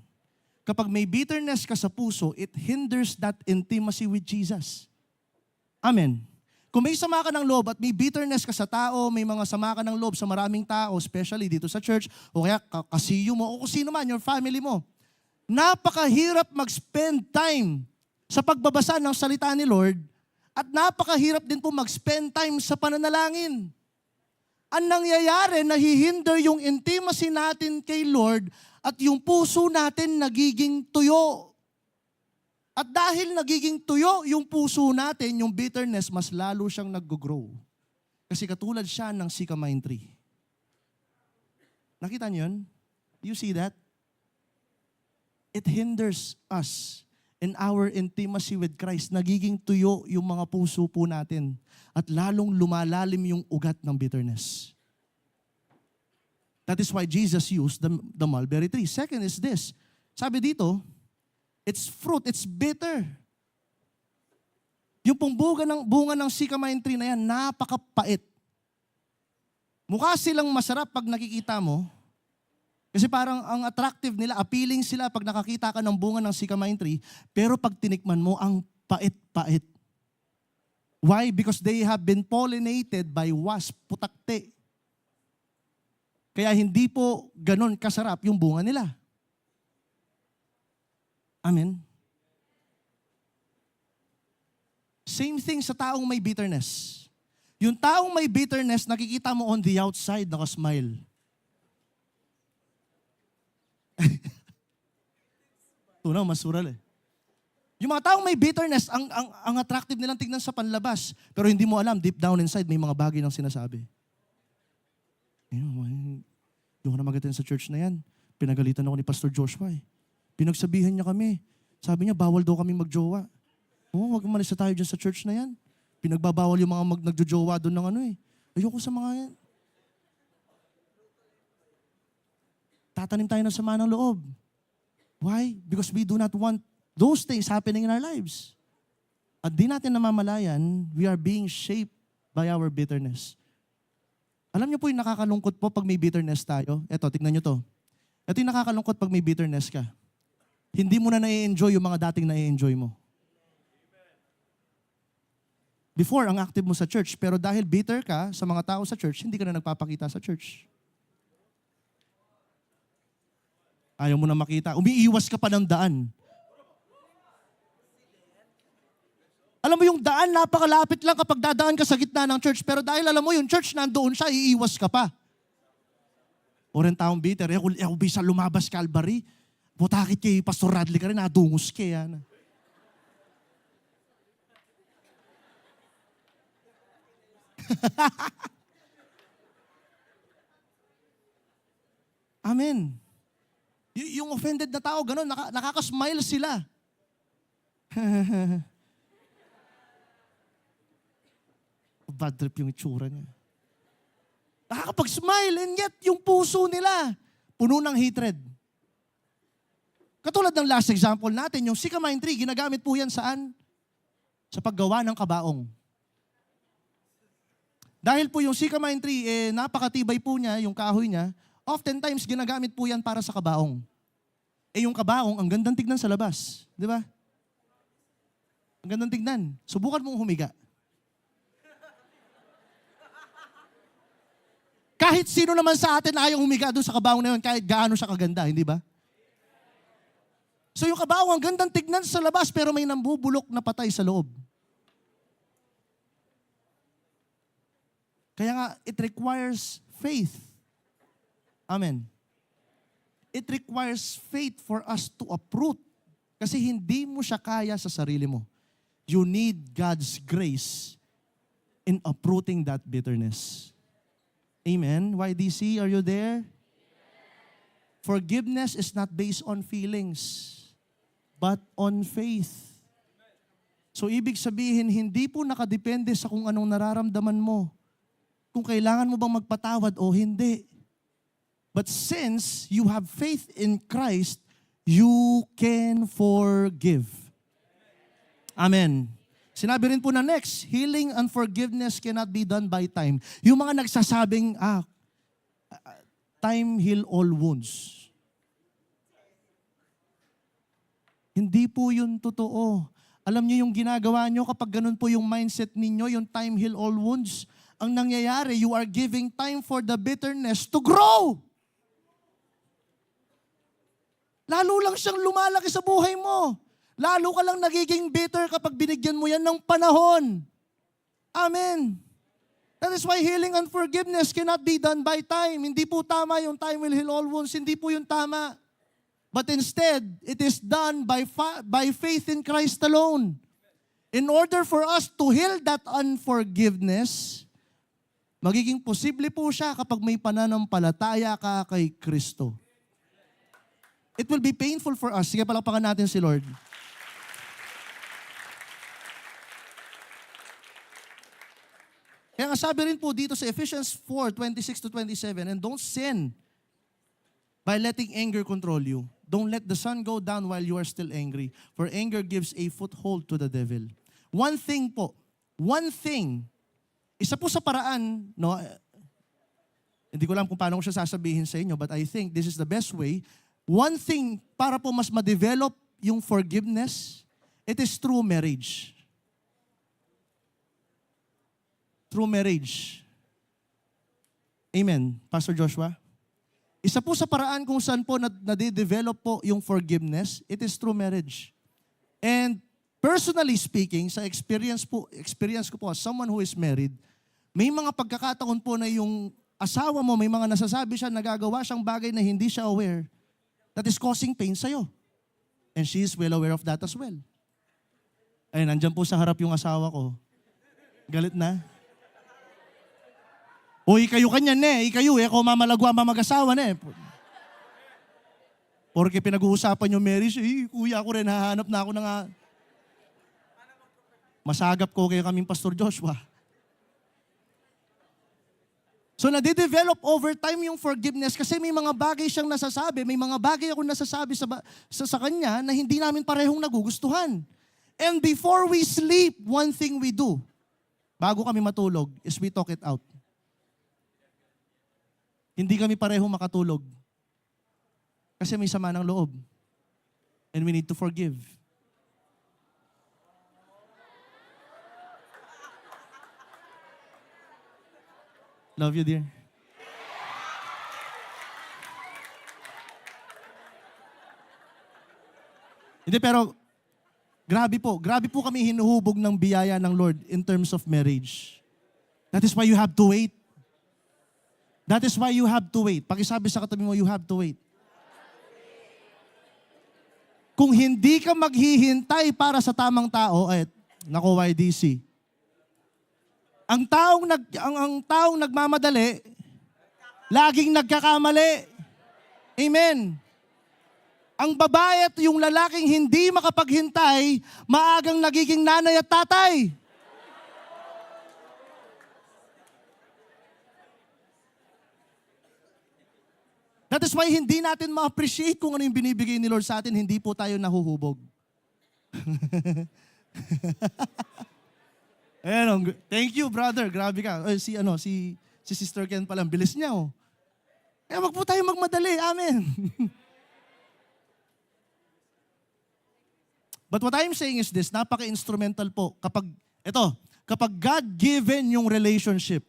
Kapag may bitterness ka sa puso, it hinders that intimacy with Jesus. Amen? Kung may sama ka ng loob at may bitterness ka sa tao, may mga sama ka ng loob sa maraming tao, especially dito sa church, o kaya kasiyo mo, o kung sino man, your family mo, napakahirap mag-spend time sa pagbabasa ng salita ni Lord at napakahirap din po mag-spend time sa pananalangin. Ang nangyayari, nahihinder yung intimacy natin kay Lord at yung puso natin nagiging tuyo. At dahil nagiging tuyo yung puso natin, yung bitterness, mas lalo siyang nag-grow. Kasi katulad siya ng sycamine tree. Nakita niyo yun? You see that? It hinders us in our intimacy with Christ. Nagiging tuyo yung mga puso po natin at lalong lumalalim yung ugat ng bitterness. That is why Jesus used the mulberry tree. Second is this. Sabi dito, it's fruit, it's bitter. Yung pong bunga ng sycamine tree na yan, napakapait. Mukha silang masarap pag nakikita mo, kasi parang ang attractive nila, appealing sila pag nakakita ka ng bunga ng sycamine tree, pero pag tinikman mo, ang pait-pait. Why? Because they have been pollinated by wasp, putakte. Kaya hindi po ganon kasarap yung bunga nila. Amen? Same thing sa taong may bitterness. Yung taong may bitterness, nakikita mo on the outside, naka-smile. Tunaw, masural eh. Yung mga taong may bitterness, ang attractive nilang tignan sa panlabas, pero hindi mo alam, deep down inside, may mga bagay nang sinasabi. Yung ko na magatin sa church na yan. Pinagalitan ako ni Pastor Joshua eh. Pinagsabihan niya kami. Sabi niya, bawal daw kami magjowa. Oo, wag malis tayo dyan sa church na yan. Pinagbabawal yung mga nagjojowa doon ng ano eh. Ayoko sa mga yan. Tatanim tayo ng sama ng loob. Why? Because we do not want those things happening in our lives. At di natin namamalayan, we are being shaped by our bitterness. Alam niyo po yung nakakalungkot po pag may bitterness tayo? Eto, tignan niyo to. Ito yung nakakalungkot pag may bitterness ka. Hindi mo na na-enjoy yung mga dating na-enjoy mo. Before, ang active mo sa church, pero dahil bitter ka sa mga tao sa church, hindi ka na nagpapakita sa church. Ayaw mo na makita. Umiiwas ka pa ng daan. Alam mo yung yung daan, napakalapit lang kapag dadaan ka sa gitna ng church. Pero dahil alam mo, yung church nandoon siya, iiwas ka pa. O rin taong bitter, ako bisa lumabas Calvary. Butakit kay Pastor Radley ka rin, nadungos ka yan. Amen. Yung offended na tao, gano'n, nakaka-smile sila. Bad trip yung itsura niya. Nakakapag-smile, and yet yung puso nila, puno ng hatred. Katulad ng last example natin, yung sycamine tree, ginagamit po yan saan? Sa paggawa ng kabaong. Dahil po yung sycamine tree, napakatibay po niya, yung kahoy niya, oftentimes ginagamit po yan para sa kabaong. Yung kabaong, ang gandang tignan sa labas. Di ba? Ang gandang tignan. Subukan mong humiga. Kahit sino naman sa atin ayaw humiga doon sa kabaong na yun, kahit gaano siya kaganda, hindi ba? So yung kabaong, ang gandang tignan sa labas, pero may nambubulok na patay sa loob. Kaya nga, it requires faith. Amen. It requires faith for us to uproot. Kasi hindi mo siya kaya sa sarili mo. You need God's grace in uprooting that bitterness. Amen. YDC, are you there? Forgiveness is not based on feelings, but on faith. So ibig sabihin, hindi po nakadepende sa kung anong nararamdaman mo. Kung kailangan mo bang magpatawad o hindi. But since you have faith in Christ, you can forgive. Amen. Sinabi rin po na next, healing and forgiveness cannot be done by time. Yung mga nagsasabing, time heal all wounds. Hindi po yun totoo. Alam niyo yung ginagawa niyo kapag ganun po yung mindset ninyo, yung time heal all wounds, ang nangyayari, you are giving time for the bitterness to grow. Lalo lang siyang lumalaki sa buhay mo. Lalo ka lang nagiging bitter kapag binigyan mo yan ng panahon. Amen. That is why healing and forgiveness cannot be done by time. Hindi po tama yung time will heal all wounds. Hindi po yung tama. But instead, it is done by faith in Christ alone. In order for us to heal that unforgiveness, magiging posible po siya kapag may pananampalataya ka kay Kristo. It will be painful for us. Sige, palakpakan natin si Lord. Kaya nga sabi rin po dito sa Ephesians 4:26-27, and don't sin by letting anger control you. Don't let the sun go down while you are still angry, for anger gives a foothold to the devil. One thing, isa po sa paraan, no, hindi ko alam kung paano ko siya sasabihin sa inyo, but I think this is the best way. One thing para po mas ma-develop yung forgiveness, it is through marriage. Through marriage. Amen. Pastor Joshua? Isa po sa paraan kung saan po nade-develop po yung forgiveness, it is through marriage. And personally speaking, sa experience ko po as someone who is married, may mga pagkakataon po na yung asawa mo, may mga nasasabi siya, nagagawa siyang bagay na hindi siya aware, that is causing pain sa'yo. And she is well aware of that as well. Ay, nandyan po sa harap yung asawa ko. Galit na. O, ikayo kanyan ikayo, ako mamalagwa mag-asawa Porque pinag-uusapan yung marriage, kuya ko rin, hahanap na ako ng masagap ko kaya kaming Pastor Joshua. So, nade-develop over time yung forgiveness kasi may mga bagay siyang nasasabi, may mga bagay ako nasasabi sa kanya na hindi namin parehong nagugustuhan. And before we sleep, one thing we do, bago kami matulog, is we talk it out. Hindi kami parehong makatulog. Kasi may sama ng loob. And we need to forgive. Love you, dear. Hindi, pero Grabe po kami hinuhubog ng biyaya ng Lord in terms of marriage. That is why you have to wait. That is why you have to wait. Pakisabi sa katabi mo, you have to wait. Kung hindi ka maghihintay para sa tamang tao, nako YDC. Ang taong nagmamadali, laging nagkakamali. Amen. Ang babae at yung lalaking hindi makapaghintay, maagang nagiging nanay at tatay. That is why hindi natin ma-appreciate kung ano yung binibigay ni Lord sa atin, hindi po tayo nahuhubog. Ayan, thank you, brother. Grabe ka. Si Sister Ken pala, bilis niya, oh. Wag po tayo magmadali. Amen. But what I'm saying is this, napaka-instrumental po. Kapag God-given yung relationship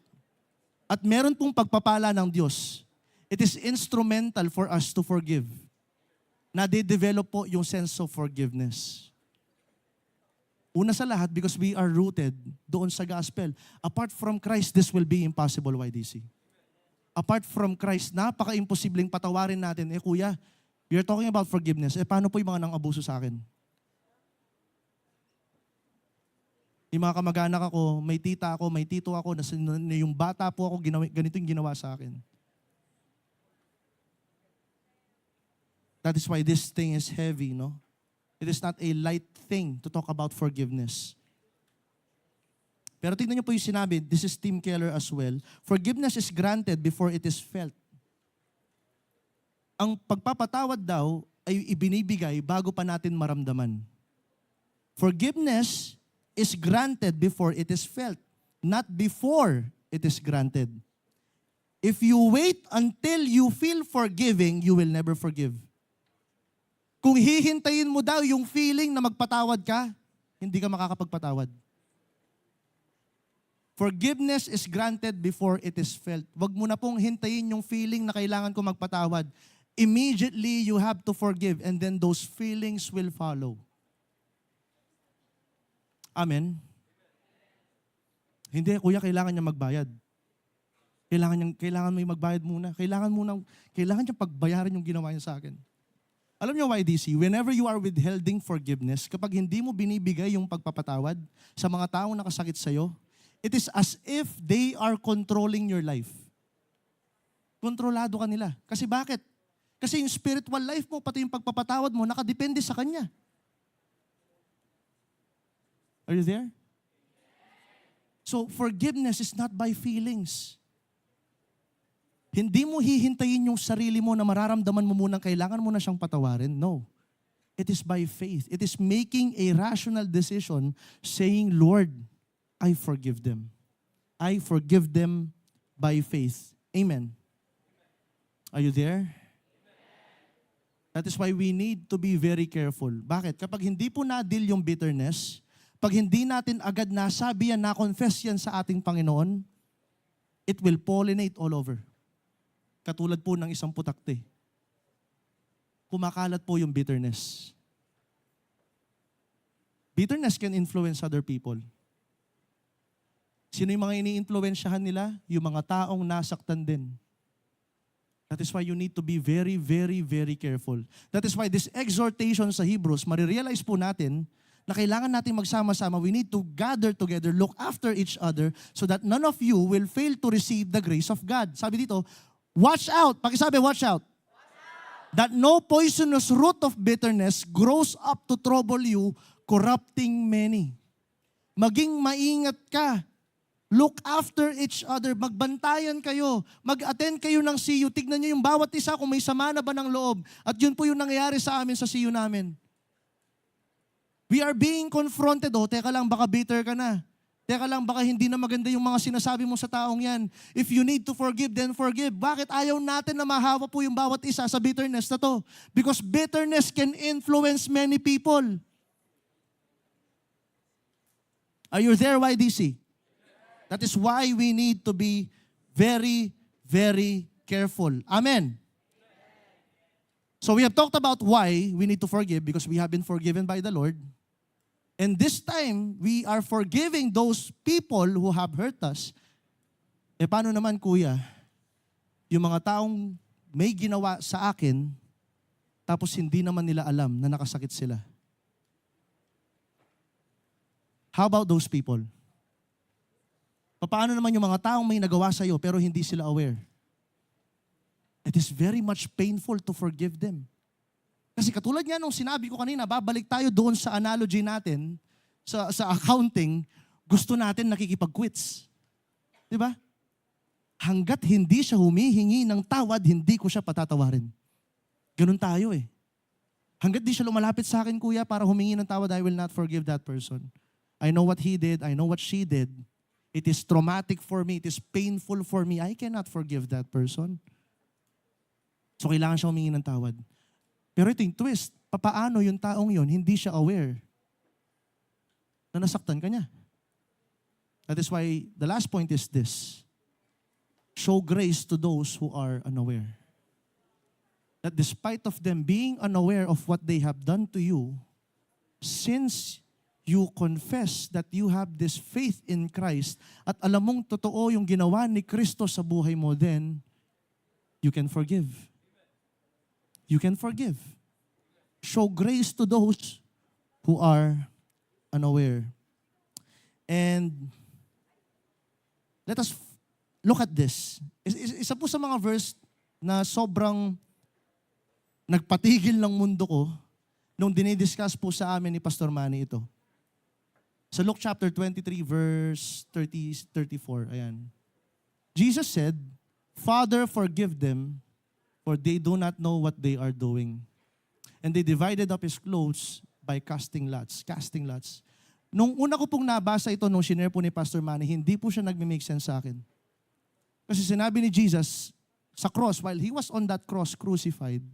at meron pong pagpapala ng Diyos, it is instrumental for us to forgive. Nade-develop po yung sense of forgiveness. Una sa lahat, because we are rooted doon sa gospel. Apart from Christ, this will be impossible, YDC. Apart from Christ, napaka-imposibleng patawarin natin. Kuya, you're talking about forgiveness. Paano po yung mga nang-abuso sa akin? Yung mga kamag-anak ako, may tita ako, may tito ako, yung bata po ako, ganito yung ginawa sa akin. That is why this thing is heavy, no? It is not a light thing to talk about forgiveness. Pero tingnan niyo po yung sinabi, this is Tim Keller as well. Forgiveness is granted before it is felt. Ang pagpapatawad daw ay ibinibigay bago pa natin maramdaman. Forgiveness is granted before it is felt, not before it is granted. If you wait until you feel forgiving, you will never forgive. Kung hihintayin mo daw yung feeling na magpatawad ka, hindi ka makakapagpatawad. Forgiveness is granted before it is felt. Wag mo na pong hintayin yung feeling na kailangan ko magpatawad. Immediately, you have to forgive and then those feelings will follow. Amen? Hindi, kuya, kailangan niya magbayad. Kailangan mo yung magbayad muna. Kailangan niya pagbayaran yung ginawa niya sa akin. Alam niyo, YDC, whenever you are withholding forgiveness, kapag hindi mo binibigay yung pagpapatawad sa mga taong nakasakit sa'yo, it is as if they are controlling your life. Kontrolado ka nila. Kasi bakit? Kasi yung spiritual life mo, pati yung pagpapatawad mo, nakadepende sa Kanya. Are you there? So, forgiveness is not by feelings. Hindi mo hihintayin yung sarili mo na mararamdaman mo munang kailangan mo na siyang patawarin. No. It is by faith. It is making a rational decision saying, Lord, I forgive them. I forgive them by faith. Amen. Are you there? That is why we need to be very careful. Bakit? Kapag hindi po na-deal yung bitterness, pag hindi natin agad nasabi yan, na-confess yan sa ating Panginoon, it will pollinate all over. Katulad po ng isang putakte. Kumakalat po yung bitterness. Bitterness can influence other people. Sino yung mga ini-influensyahan nila? Yung mga taong nasaktan din. That is why you need to be very, very, very careful. That is why this exhortation sa Hebrews, marirealize po natin na kailangan natin magsama-sama. We need to gather together, look after each other, so that none of you will fail to receive the grace of God. Sabi dito, watch out. Pakisabi, watch out. That no poisonous root of bitterness grows up to trouble you, corrupting many. Maging maingat ka. Look after each other. Magbantayan kayo. Mag-attend kayo ng CU. Tignan nyo yung bawat isa kung may sama na ba ng loob. At yun po yung nangyayari sa amin sa CU namin. We are being confronted. Teka lang, baka bitter ka na. Teka lang, baka hindi na maganda yung mga sinasabi mo sa taong yan. If you need to forgive, then forgive. Bakit ayaw natin na mahawa po yung bawat isa sa bitterness na to? Because bitterness can influence many people. Are you there, YDC? That is why we need to be very, very careful. Amen. So we have talked about why we need to forgive because we have been forgiven by the Lord. And this time, we are forgiving those people who have hurt us. Paano naman, kuya? Yung mga taong may ginawa sa akin, tapos hindi naman nila alam na nakasakit sila. How about those people? Paano naman yung mga taong may nagawa sa'yo pero hindi sila aware? It is very much painful to forgive them. Kasi katulad nga nung sinabi ko kanina, babalik tayo doon sa analogy natin, sa accounting, gusto natin nakikipag-quits. Diba? Hanggat hindi siya humihingi ng tawad, hindi ko siya patatawarin. Ganun tayo eh. Hanggat di siya lumalapit sa akin, kuya, para humingi ng tawad, I will not forgive that person. I know what he did, I know what she did. It is traumatic for me, it is painful for me. I cannot forgive that person. So kailangan siya humingi ng tawad. Pero ito yung twist, papaano yung taong yon hindi siya aware na nasaktan ka niya. That is why the last point is this. Show grace to those who are unaware. That despite of them being unaware of what they have done to you, since you confess that you have this faith in Christ at alam mong totoo yung ginawa ni Kristo sa buhay mo, then you can forgive. You can forgive. Show grace to those who are unaware. And let us look at this. Isa po sa mga verse na sobrang nagpatigil ng mundo ko nung dinidiscuss po sa amin ni Pastor Manny ito. Sa Luke chapter 23 verse 34, ayan. Jesus said, Father, forgive them, for they do not know what they are doing. And they divided up his clothes by casting lots. Casting lots. Nung una ko pong nabasa ito, nung shinare po ni Pastor Manny, hindi po siya nagme-make sense sa akin. Kasi sinabi ni Jesus sa cross, while he was on that cross crucified,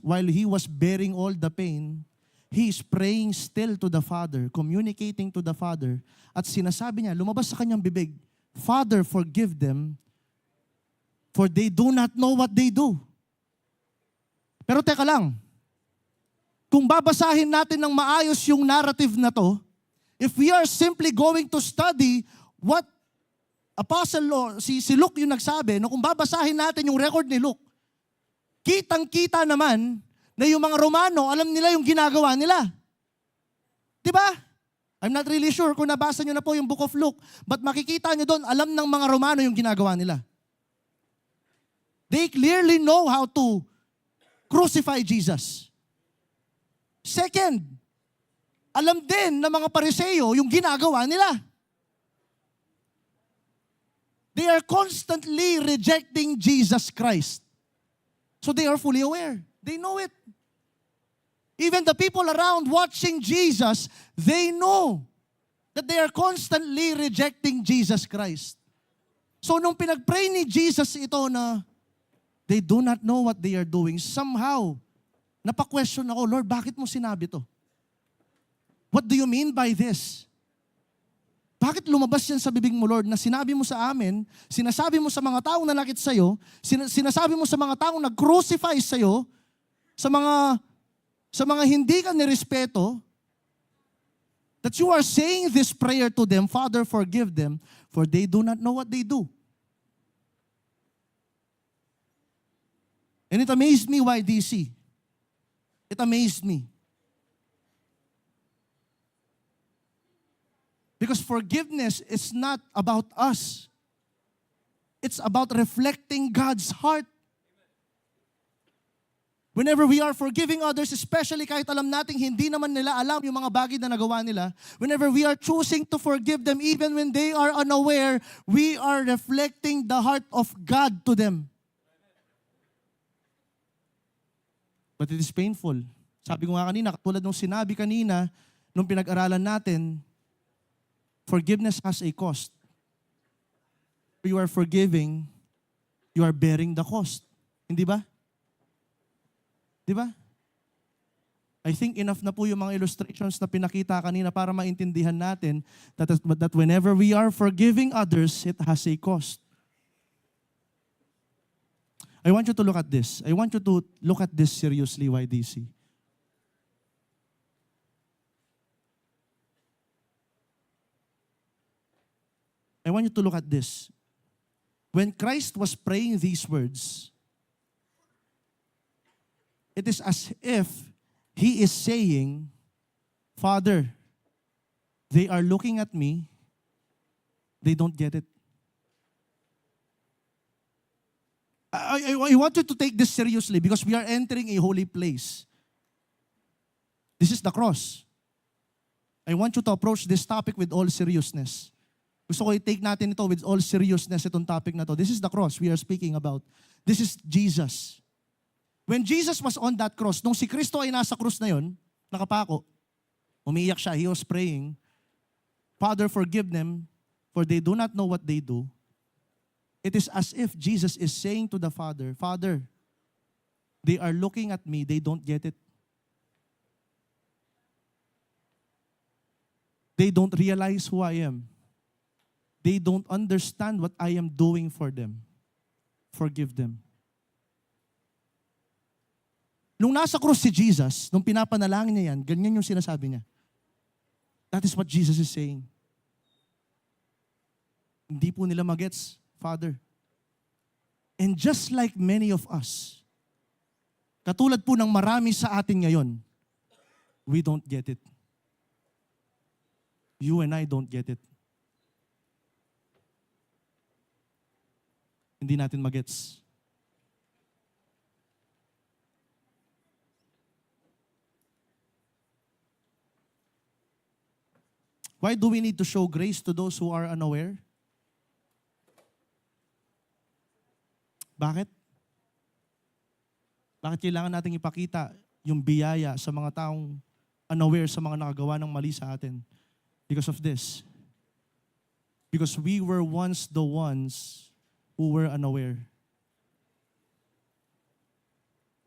while he was bearing all the pain, he is praying still to the Father, communicating to the Father, at sinasabi niya, lumabas sa kanyang bibig, Father, forgive them, for they do not know what they do. Pero teka lang, kung babasahin natin ng maayos yung narrative na to, if we are simply going to study what Apostle si Luke yung nagsabi, no, kung babasahin natin yung record ni Luke, kitang-kita naman na yung mga Romano, alam nila yung ginagawa nila. Diba? I'm not really sure kung nabasa nyo na po yung Book of Luke, but makikita nyo doon, alam ng mga Romano yung ginagawa nila. They clearly know how to crucify Jesus. Second, alam din ng mga Pariseo yung ginagawa nila. They are constantly rejecting Jesus Christ. So they are fully aware. They know it. Even the people around watching Jesus, they know that they are constantly rejecting Jesus Christ. So nung pinag-pray ni Jesus ito na they do not know what they are doing, somehow, napa-question ako, Lord, bakit mo sinabi to? What do you mean by this? Bakit lumabas yan sa bibig mo, Lord, na sinabi mo sa amin, sinasabi mo sa mga taong nanakit sa'yo, sinasabi mo sa mga taong nag-crucify sa'yo, sa mga hindi ka nirespeto, that you are saying this prayer to them, Father, forgive them, for they do not know what they do. And it amazed me, YDC. It amazed me. Because forgiveness is not about us. It's about reflecting God's heart. Whenever we are forgiving others, especially kahit alam nating hindi naman nila alam yung mga bagay na nagawa nila, whenever we are choosing to forgive them, even when they are unaware, we are reflecting the heart of God to them. But it is painful. Sabi ko nga kanina, katulad nung sinabi kanina, nung pinag-aralan natin, forgiveness has a cost. You are forgiving, you are bearing the cost. Hindi ba? Di ba? I think enough na po yung mga illustrations na pinakita kanina para maintindihan natin that whenever we are forgiving others, it has a cost. I want you to look at this. I want you to look at this seriously, YDC. I want you to look at this. When Christ was praying these words, it is as if He is saying, Father, they are looking at me, they don't get it. I want you to take this seriously because we are entering a holy place. This is the cross. I want you to approach this topic with all seriousness. Gusto ko i-take natin ito with all seriousness, itong topic na to. This is the cross we are speaking about. This is Jesus. When Jesus was on that cross, nung si Kristo ay nasa cross na yon, nakapako, umiiyak siya, he was praying, Father, forgive them, for they do not know what they do. It is as if Jesus is saying to the Father, Father, they are looking at me, they don't get it. They don't realize who I am. They don't understand what I am doing for them. Forgive them. Nung nasa krus si Jesus, nung pinapanalangin niya yan, ganyan yung sinasabi niya. That is what Jesus is saying. Hindi po nila magets, Father. And just like many of us, katulad po ng marami sa atin ngayon, we don't get it. You and I don't get it. Hindi natin magets. Why do we need to show grace to those who are unaware? Bakit? Bakit kailangan nating ipakita yung biyaya sa mga taong unaware sa mga nakagawa ng mali sa atin? Because of this. Because we were once the ones who were unaware.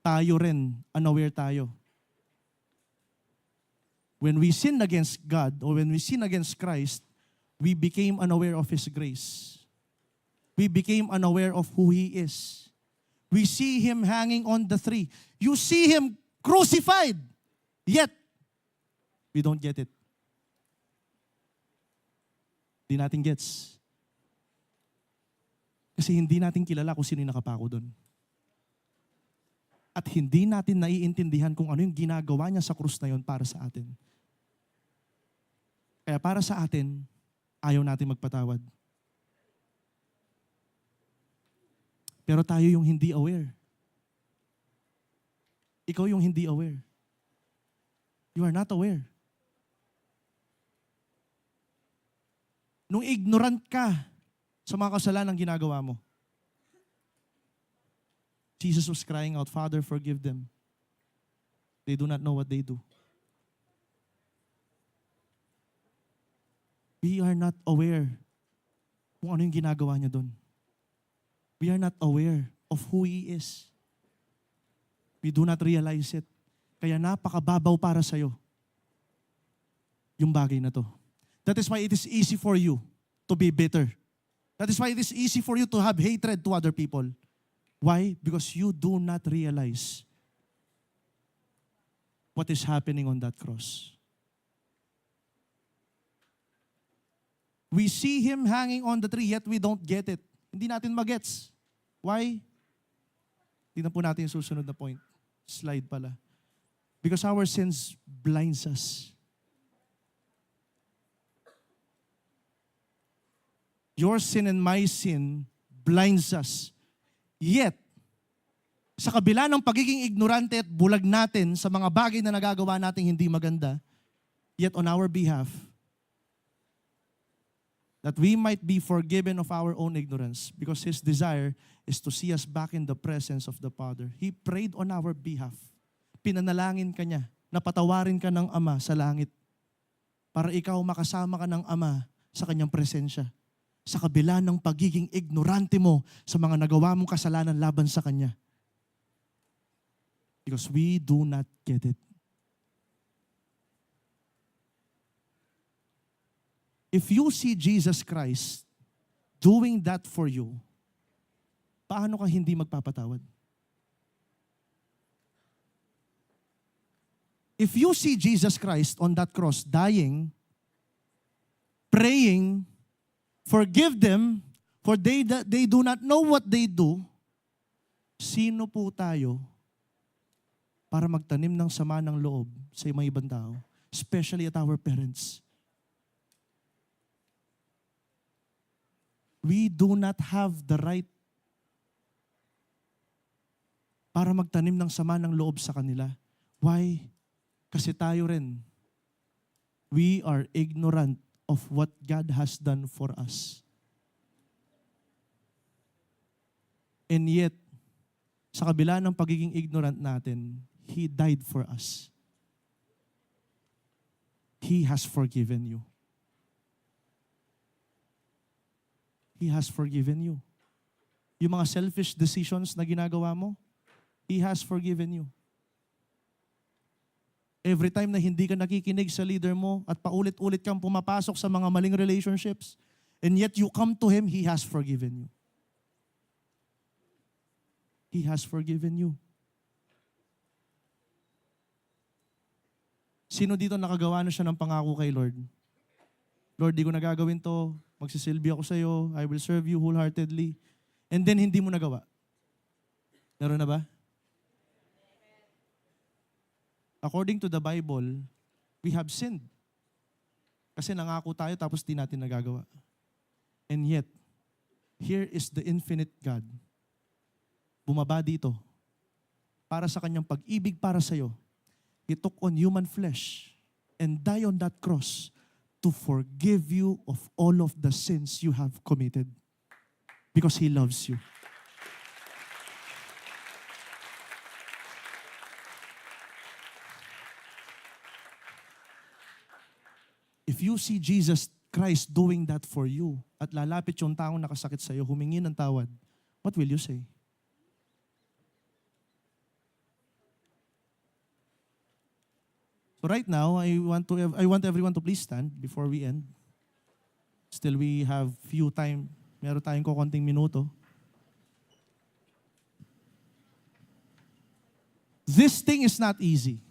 Tayo rin, unaware tayo. When we sinned against God or when we sinned against Christ, we became unaware of His grace. We became unaware of who He is. We see Him hanging on the tree. You see Him crucified, yet we don't get it. Hindi natin gets. Kasi hindi natin kilala kung sino yung nakapako doon. At hindi natin naiintindihan kung ano yung ginagawa niya sa krus na yon para sa atin. Kaya para sa atin, ayaw natin magpatawad. Pero tayo yung hindi aware. Ikaw yung hindi aware. You are not aware. Nung ignorant ka sa mga kasalanang ginagawa mo, Jesus was crying out, Father, forgive them. They do not know what they do. We are not aware kung ano yung ginagawa niya doon. We are not aware of who He is. We do not realize it. Kaya napakababaw para sa'yo yung bagay na to. That is why it is easy for you to be bitter. That is why it is easy for you to have hatred to other people. Why? Because you do not realize what is happening on that cross. We see Him hanging on the tree, yet we don't get it. Hindi natin magets. Why? Tingnan po natin yung susunod na point. Slide pala. Because our sins blinds us. Your sin and my sin blinds us. Yet, sa kabila ng pagiging ignorante at bulag natin sa mga bagay na nagagawa nating hindi maganda, yet on our behalf, that we might be forgiven of our own ignorance because His desire is to see us back in the presence of the Father. He prayed on our behalf. Pinanalangin ka niya, napatawarin ka ng Ama sa langit para ikaw makasama ka ng Ama sa Kanyang presensya. Sa kabila ng pagiging ignorante mo sa mga nagawa mong kasalanan laban sa Kanya. Because we do not get it. If you see Jesus Christ doing that for you, paano ka hindi magpapatawad? If you see Jesus Christ on that cross dying, praying, Forgive them, for they do not know what they do. Sino po tayo para magtanim ng sama ng loob sa mga ibang tao? Especially at our parents. We do not have the right para magtanim ng sama ng loob sa kanila. Why? Kasi tayo rin, we are ignorant of what God has done for us. And yet, sa kabila ng pagiging ignorant natin, He died for us. He has forgiven you. He has forgiven you. Yung mga selfish decisions na ginagawa mo, He has forgiven you. Every time na hindi ka nakikinig sa leader mo at paulit-ulit kang pumapasok sa mga maling relationships, and yet you come to Him, He has forgiven you. He has forgiven you. Sino dito nakagawa na siya ng pangako kay Lord? Lord, di ko nagagawin to. Magsisilbi ako sa iyo. I will serve you wholeheartedly. And then hindi mo nagawa. Meron na ba? According to the Bible, we have sinned. Kasi nangako tayo tapos di natin nagagawa. And yet, here is the infinite God. Bumaba dito para sa kanyang pag-ibig para sa iyo. He took on human flesh and died on that cross to forgive you of all of the sins you have committed because He loves you. If you see Jesus Christ doing that for you at lalapit yung taong nakasakit sa iyo, humingi ng tawad, what will you say? So right now, I want everyone to please stand before we end. Still we have meron tayong konting minuto. This thing is not easy.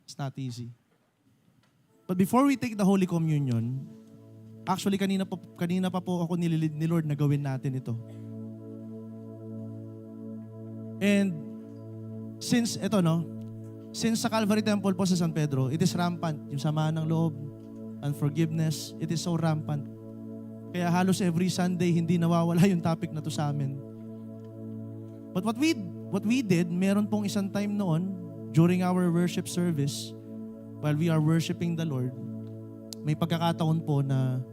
It's not easy. But before we take the Holy Communion, actually kanina pa po ako nililid ni Lord na gawin natin ito. And since sa Calvary Temple po sa San Pedro, it is rampant. Yung samaan ng loob, unforgiveness, it is so rampant. Kaya halos every Sunday, hindi nawawala yung topic na to sa amin. But what we did, meron pong isang time noon, during our worship service, while we are worshiping the Lord, may pagkakataon po na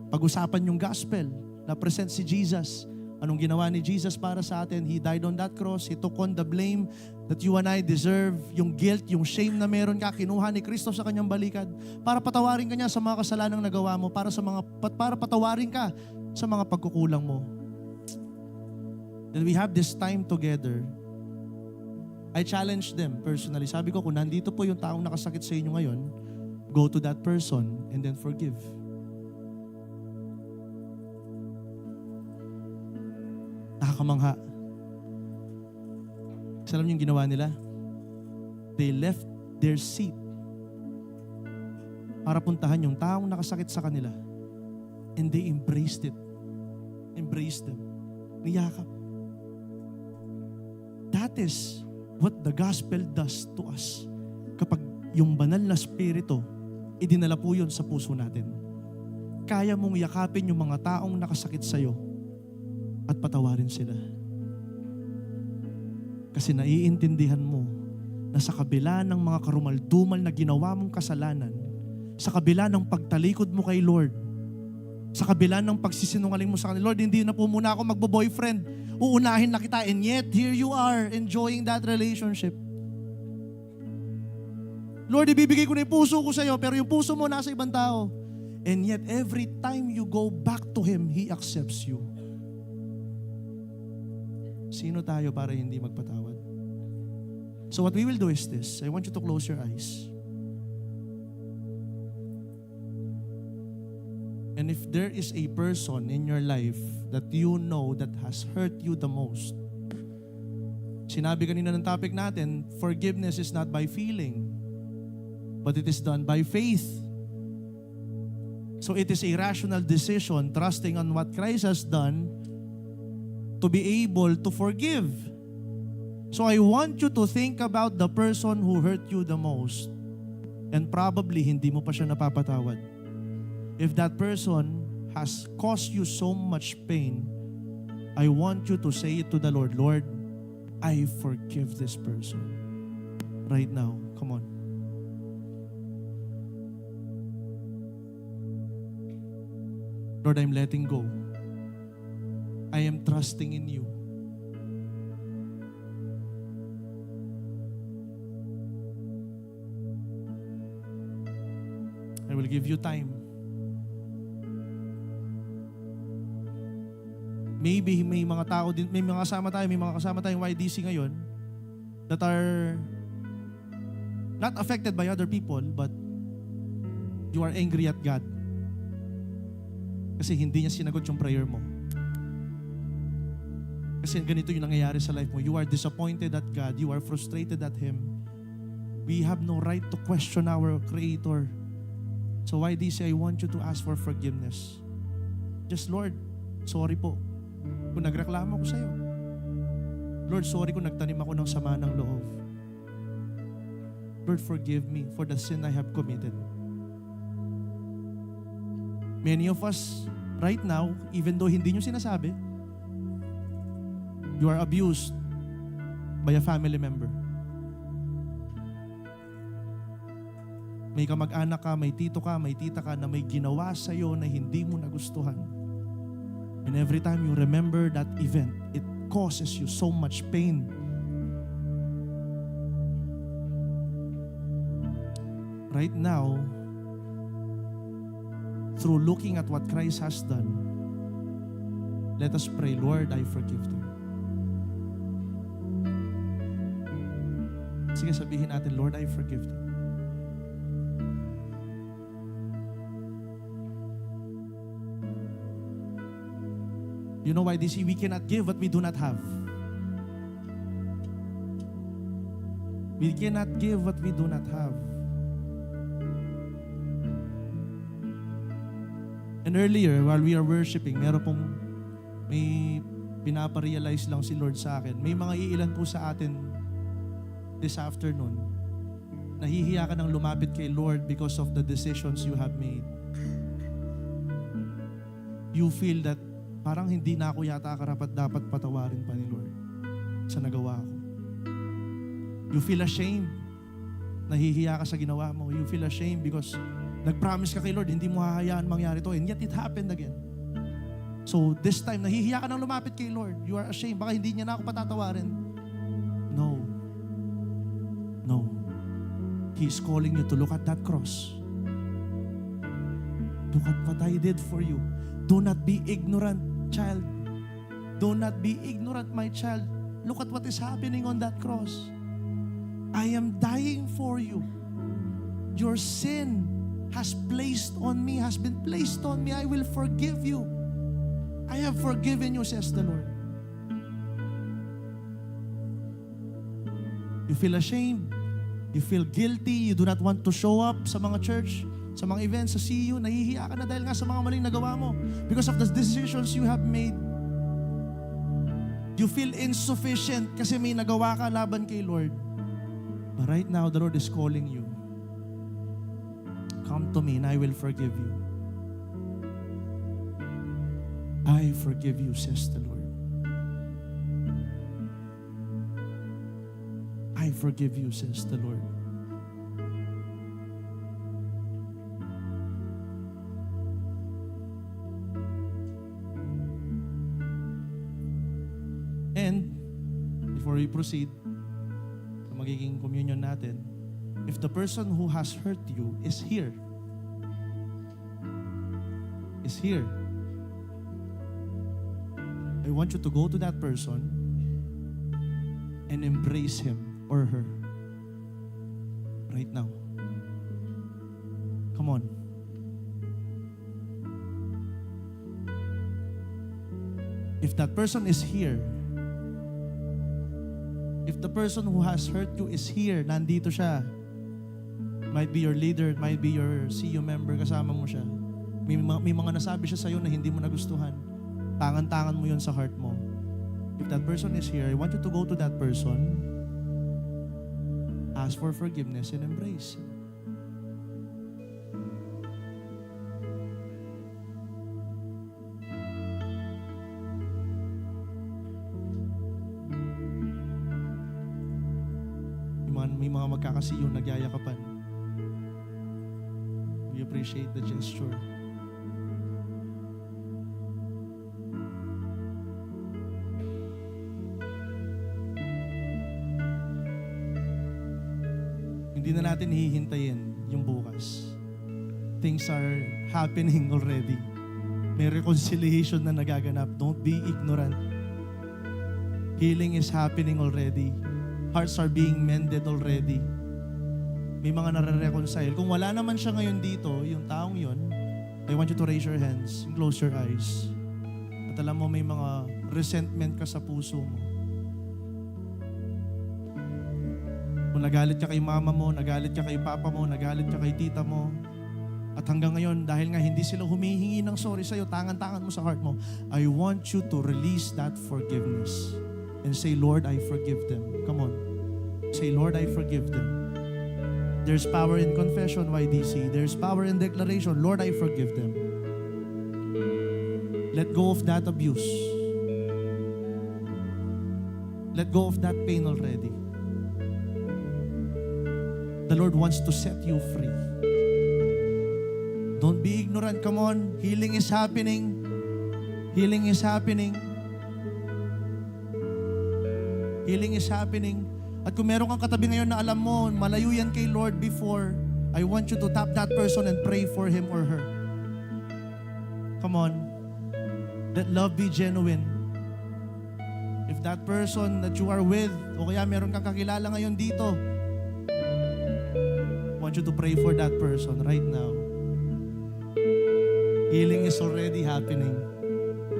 pag-usapan yung gospel, na present si Jesus. Anong ginawa ni Jesus para sa atin? He died on that cross. He took on the blame that you and I deserve. Yung guilt, yung shame na meron ka, kinuha ni Kristo sa kanyang balikat para patawarin ka niya sa mga kasalanang nagawa mo, para patawarin ka sa mga pagkukulang mo. Then we have this time together. I challenge them personally. Sabi ko, kung nandito po yung taong nakasakit sa inyo ngayon, go to that person and then forgive. Nakakamangha. Alam niyo yung ginawa nila? They left their seat para puntahan yung taong nakasakit sa kanila. And they embraced it. Embraced them. Niyakap. That is what the gospel does to us. Kapag yung banal na spirito, idinala po yun sa puso natin. Kaya mong yakapin yung mga taong nakasakit sa'yo at patawarin sila. Kasi naiintindihan mo na sa kabila ng mga karumaldumal na ginawa mong kasalanan, sa kabila ng pagtalikod mo kay Lord, sa kabila ng pagsisinungaling mo sa kanila, Lord, hindi na po muna ako magbo-boyfriend. Uunahin na kita, and yet here you are enjoying that relationship. Lord, ibibigay ko na yung puso ko sa iyo, pero yung puso mo nasa ibang tao. And yet every time you go back to Him, He accepts you. Sino tayo para hindi magpatawad? So what we will do is this. I want you to close your eyes. And if there is a person in your life that you know that has hurt you the most, sinabi kanina ng topic natin, forgiveness is not by feeling, but it is done by faith. So it is a rational decision, trusting on what Christ has done to be able to forgive. So I want you to think about the person who hurt you the most and probably hindi mo pa siya napapatawad. If that person has caused you so much pain, I want you to say it to the Lord, Lord, I forgive this person. Right now, come on. Lord, I'm letting go. I am trusting in you. I will give you time. Maybe may mga tao din, may mga kasama tayong YDC ngayon that are not affected by other people, but you are angry at God. Kasi hindi niya sinagot yung prayer mo. Kasi ganito yung nangyayari sa life mo. You are disappointed at God. You are frustrated at Him. We have no right to question our Creator. So why do you say, I want you to ask for forgiveness? Just, Lord, sorry po kung nagreklamo ko sa'yo. Lord, sorry kung nagtanim ako ng sama ng loob. Lord, forgive me for the sin I have committed. Many of us, right now, even though hindi nyo sinasabi, you are abused by a family member. May kamag-anak ka, may tito ka, may tita ka na may ginawa sa'yo na hindi mo nagustuhan. And every time you remember that event, it causes you so much pain. Right now, through looking at what Christ has done, let us pray, Lord, I forgive them. Sige, sabihin natin, Lord, I forgive them. You know why we cannot give what we do not have. We cannot give what we do not have. And earlier, while we are worshiping, may pinaparealize lang si Lord sa akin. May mga iilan po sa atin this afternoon, nahihiya ka nang lumapit kay Lord because of the decisions you have made. You feel that parang hindi na ako yata karapat-dapat patawarin pa ni Lord sa nagawa ko. You feel ashamed. Nahihiya ka sa ginawa mo. You feel ashamed because nag-promise ka kay Lord, hindi mo hahayaan mangyari to. And yet it happened again. So this time, nahihiya ka nang lumapit kay Lord. You are ashamed. Baka hindi niya na ako patatawarin. No. No. He is calling you to look at that cross. Look at what I did for you. Do not be ignorant, child. Do not be ignorant, my child. Look at what is happening on that cross. I am dying for you. Your sin has been placed on me. I will forgive you. I have forgiven you, says the Lord. You feel ashamed. You feel guilty. You do not want to show up sa mga church, sa mga events, sa CU. Nahihiya ka na dahil nga sa mga maling nagawa mo. Because of the decisions you have made. You feel insufficient kasi may nagawa ka laban kay Lord. But right now, the Lord is calling you. Come to me and I will forgive you. I forgive you, says the Lord. I forgive you, says the Lord. And before we proceed sa magiging communion natin, if the person who has hurt you is here, I want you to go to that person and embrace him or her right now. Come on. If that person is here, if the person who has hurt you is here, nandito siya, might be your leader, it might be your CU member, kasama mo siya. May mga nasabi siya sa'yo na hindi mo nagustuhan. Tangan-tangan mo yun sa heart mo. If that person is here, I want you to go to that person, ask for forgiveness and embrace. May mga magkakasiyong nagyayakapan. We appreciate the gesture. Hindi na natin hihintayin yung bukas. Things are happening already. May reconciliation na nagaganap. Don't be ignorant. Healing is happening already. Hearts are being mended already. May mga nare-reconcile. Kung wala naman siya ngayon dito, yung taong yun, I want you to raise your hands and close your eyes. At alam mo, may mga resentment ka sa puso mo. Kung nagalit ka kay mama mo, nagalit ka kay papa mo, nagalit ka kay tita mo, at hanggang ngayon, dahil nga hindi sila humihingi ng sorry sa'yo, tangan-tangan mo sa heart mo, I want you to release that forgiveness. And say, Lord, I forgive them. Come on. Say, Lord, I forgive them. There's power in confession, YDC. There's power in declaration. Lord, I forgive them. Let go of that abuse. Let go of that pain already. The Lord wants to set you free. Don't be ignorant. Come on. Healing is happening. Healing is happening. Healing is happening. At kung meron kang katabi ngayon na alam mo, malayo yan kay Lord before, I want you to tap that person and pray for him or her. Come on. Let love be genuine. If that person that you are with, o kaya meron kang kakilala ngayon dito, I want you to pray for that person right now. Healing is already happening.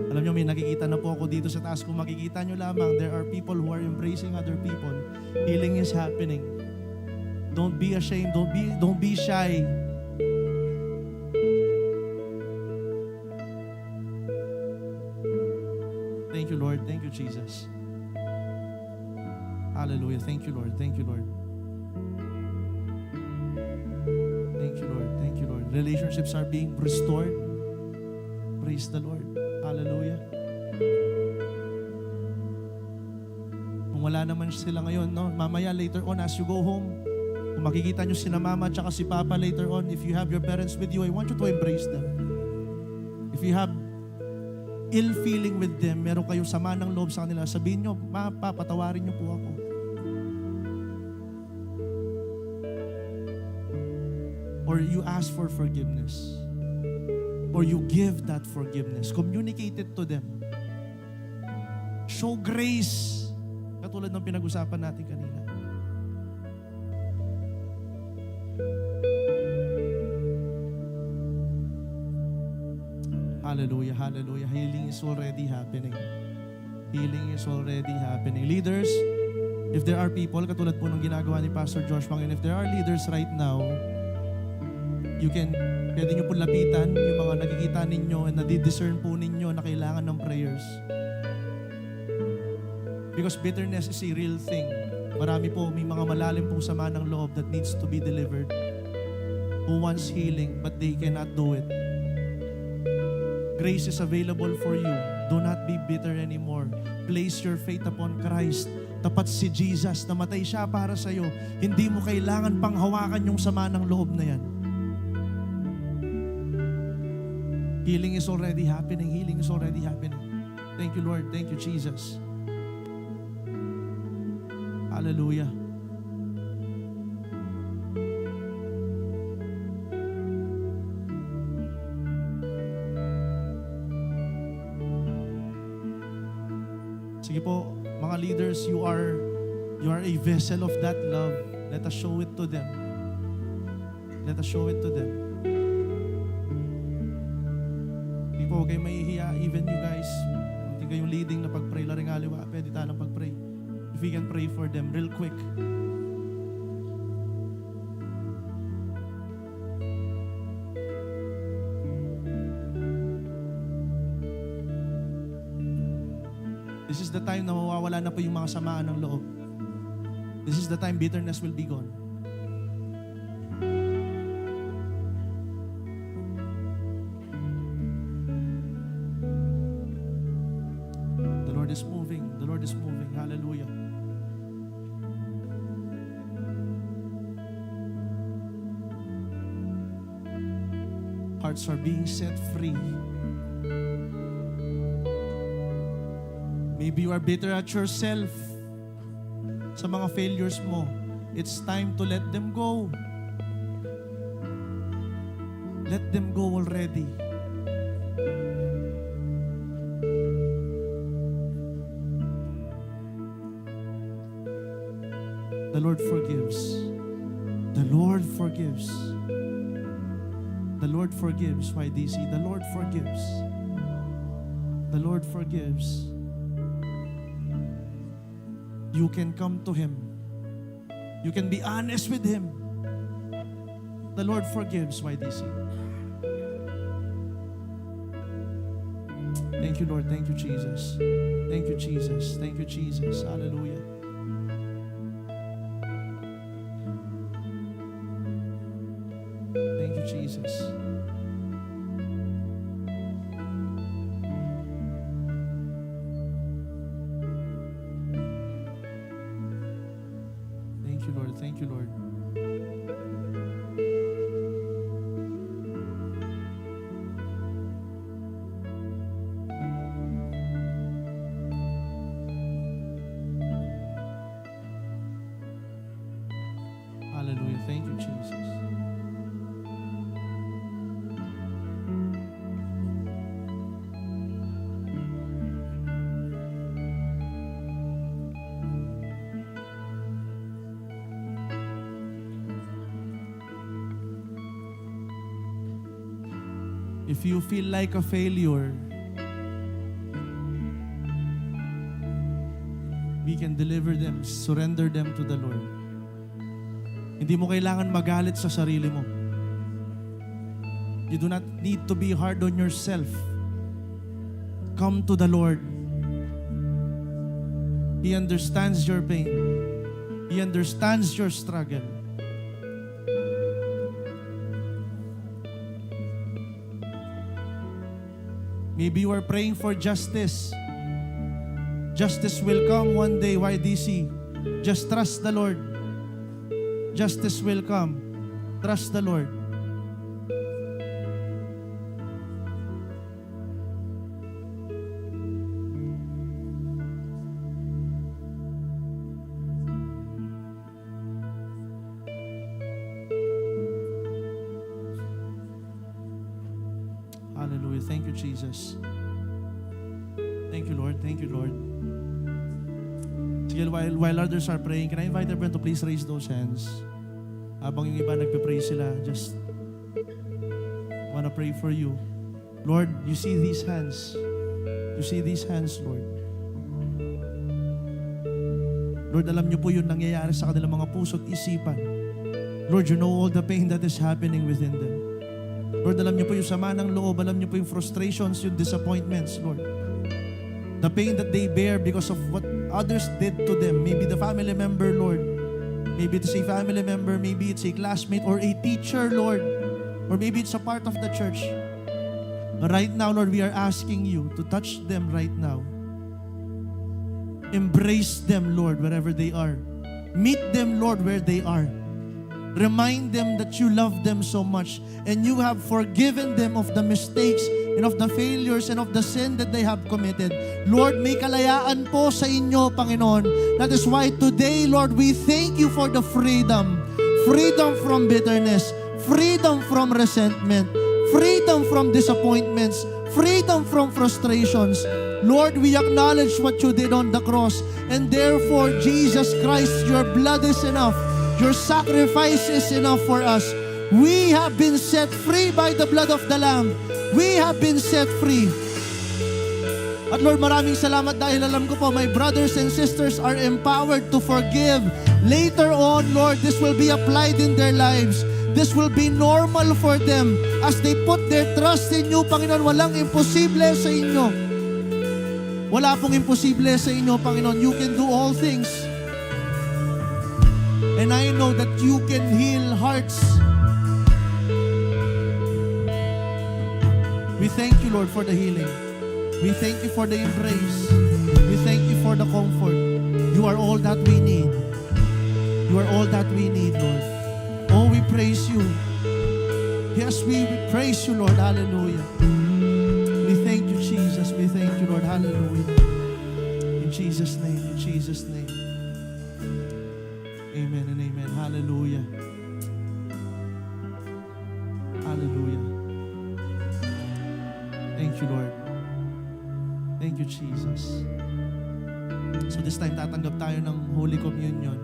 Alam nyo, may nakikita na po ako dito sa taas. Kung makikita nyo lamang, there are people who are embracing other people. Healing is happening. Don't be ashamed. Don't be shy. Thank you, Lord. Thank you, Jesus. Hallelujah. Thank you, Lord. Thank you, Lord. Thank you, Lord. Thank you, Lord. Relationships are being restored. Praise the Lord. Hallelujah. Kung wala naman sila ngayon, no? Mamaya later on as you go home, kung makikita nyo sina mama at si papa later on, if you have your parents with you, I want you to embrace them. If you have ill feeling with them, meron kayong sama ng loob sa kanila, sabihin nyo, patawarin nyo po ako. Or you ask for forgiveness. Or you give that forgiveness. Communicate it to them. Show grace. Katulad ng pinag-usapan natin kanina. Hallelujah, hallelujah. Healing is already happening. Healing is already happening. Leaders, if there are people, katulad po ng ginagawa ni Pastor Josh Pangin, if there are leaders right now, pwede nyo po lapitan yung mga nakikita ninyo and nadidiscern po ninyo na kailangan ng prayers. Because bitterness is a real thing. Marami po, may mga malalim pong sama ng loob that needs to be delivered. Who wants healing but they cannot do it. Grace is available for you. Do not be bitter anymore. Place your faith upon Christ. Tapat si Jesus, namatay siya para sa iyo. Hindi mo kailangan pang hawakan yung sama ng loob na yan. Healing is already happening. Healing is already happening. Thank you, Lord. Thank you, Jesus. Hallelujah. Sige po, mga leaders, you are a vessel of that love. Let us show it to them. Let us show it to them. Po, huwag kayong mahihiya, even you guys, hindi kayong leading na pag-pray, laring aliwa, pwede tayo pag-pray. If we can pray for them real quick. This is the time na mawawala na po yung mga samaan ng loob. This is the time bitterness will be gone. The Lord is moving. The Lord is moving. Hallelujah. Hearts are being set free. Maybe you are bitter at yourself sa mga failures mo. It's time to let them go. Let them go already. The Lord forgives. The Lord forgives. The Lord forgives, YDC. The Lord forgives. The Lord forgives. You can come to Him. You can be honest with Him. The Lord forgives, YDC. Thank you, Lord. Thank you, Jesus. Thank you, Jesus. Thank you, Jesus. Hallelujah. Thank you, Jesus. Thank you, Lord. Thank you, Lord. Hallelujah. Thank you, Jesus. If you feel like a failure, we can deliver them, surrender them to the Lord. Hindi mo kailangan magalit sa sarili mo. You do not need to be hard on yourself. Come to the Lord. He understands your pain. He understands your struggle. Maybe you are praying for justice. Justice will come one day, YDC. Just trust the Lord. Justice will come. Trust the Lord. Hallelujah. Thank you, Jesus. Thank you, Lord. Thank you, Lord. Sige, while others are praying, can I invite everyone to please raise those hands? Habang yung iba nagpe-pray sila, just wanna pray for you. Lord, you see these hands. You see these hands, Lord. Lord, alam niyo po yung nangyayari sa kanilang mga puso at isipan. Lord, you know all the pain that is happening within them. Lord, alam niyo po yung sama ng loob, alam niyo po yung frustrations, yung disappointments, Lord. The pain that they bear because of what others did to them. Maybe the family member, Lord. Maybe it's a family member, maybe it's a classmate or a teacher, Lord. Or maybe it's a part of the church. But right now, Lord, we are asking you to touch them right now. Embrace them, Lord, wherever they are. Meet them, Lord, where they are. Remind them that you love them so much and you have forgiven them of the mistakes and of the failures and of the sin that they have committed. Lord, may kalayaan po sa inyo, Panginoon. That is why today, Lord, we thank you for the freedom. Freedom from bitterness. Freedom from resentment. Freedom from disappointments. Freedom from frustrations. Lord, we acknowledge what you did on the cross. And therefore, Jesus Christ, your blood is enough. Your sacrifice is enough for us. We have been set free by the blood of the Lamb. We have been set free. At Lord, maraming salamat dahil alam ko po, my brothers and sisters are empowered to forgive. Later on, Lord, this will be applied in their lives. This will be normal for them as they put their trust in you, Panginoon. Walang imposible sa inyo. Wala pong imposible sa inyo, Panginoon. You can do all things. And I know that you can heal hearts. We thank you, Lord, for the healing. We thank you for the embrace. We thank you for the comfort. You are all that we need. You are all that we need, Lord. Oh, we praise you. Yes, we praise you, Lord. Hallelujah. We thank you, Jesus. We thank you, Lord. Hallelujah. In Jesus' name, in Jesus' name. Amen and amen. Hallelujah. Hallelujah. Thank you, Lord. Thank you, Jesus. So this time, tatanggap tayo ng Holy Communion.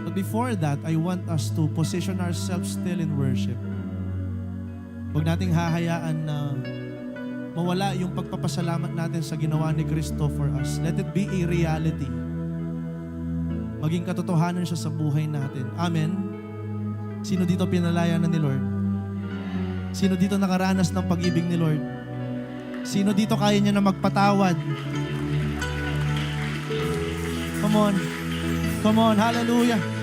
But before that, I want us to position ourselves still in worship. Huwag nating hahayaan na mawala yung pagpapasalamat natin sa ginawa ni Kristo for us. Let it be a reality. Maging katotohanan siya sa buhay natin. Amen? Sino dito pinalayanan ni Lord? Sino dito nakaranas ng pag-ibig ni Lord? Sino dito kaya niya na magpatawad? Come on. Come on. Hallelujah.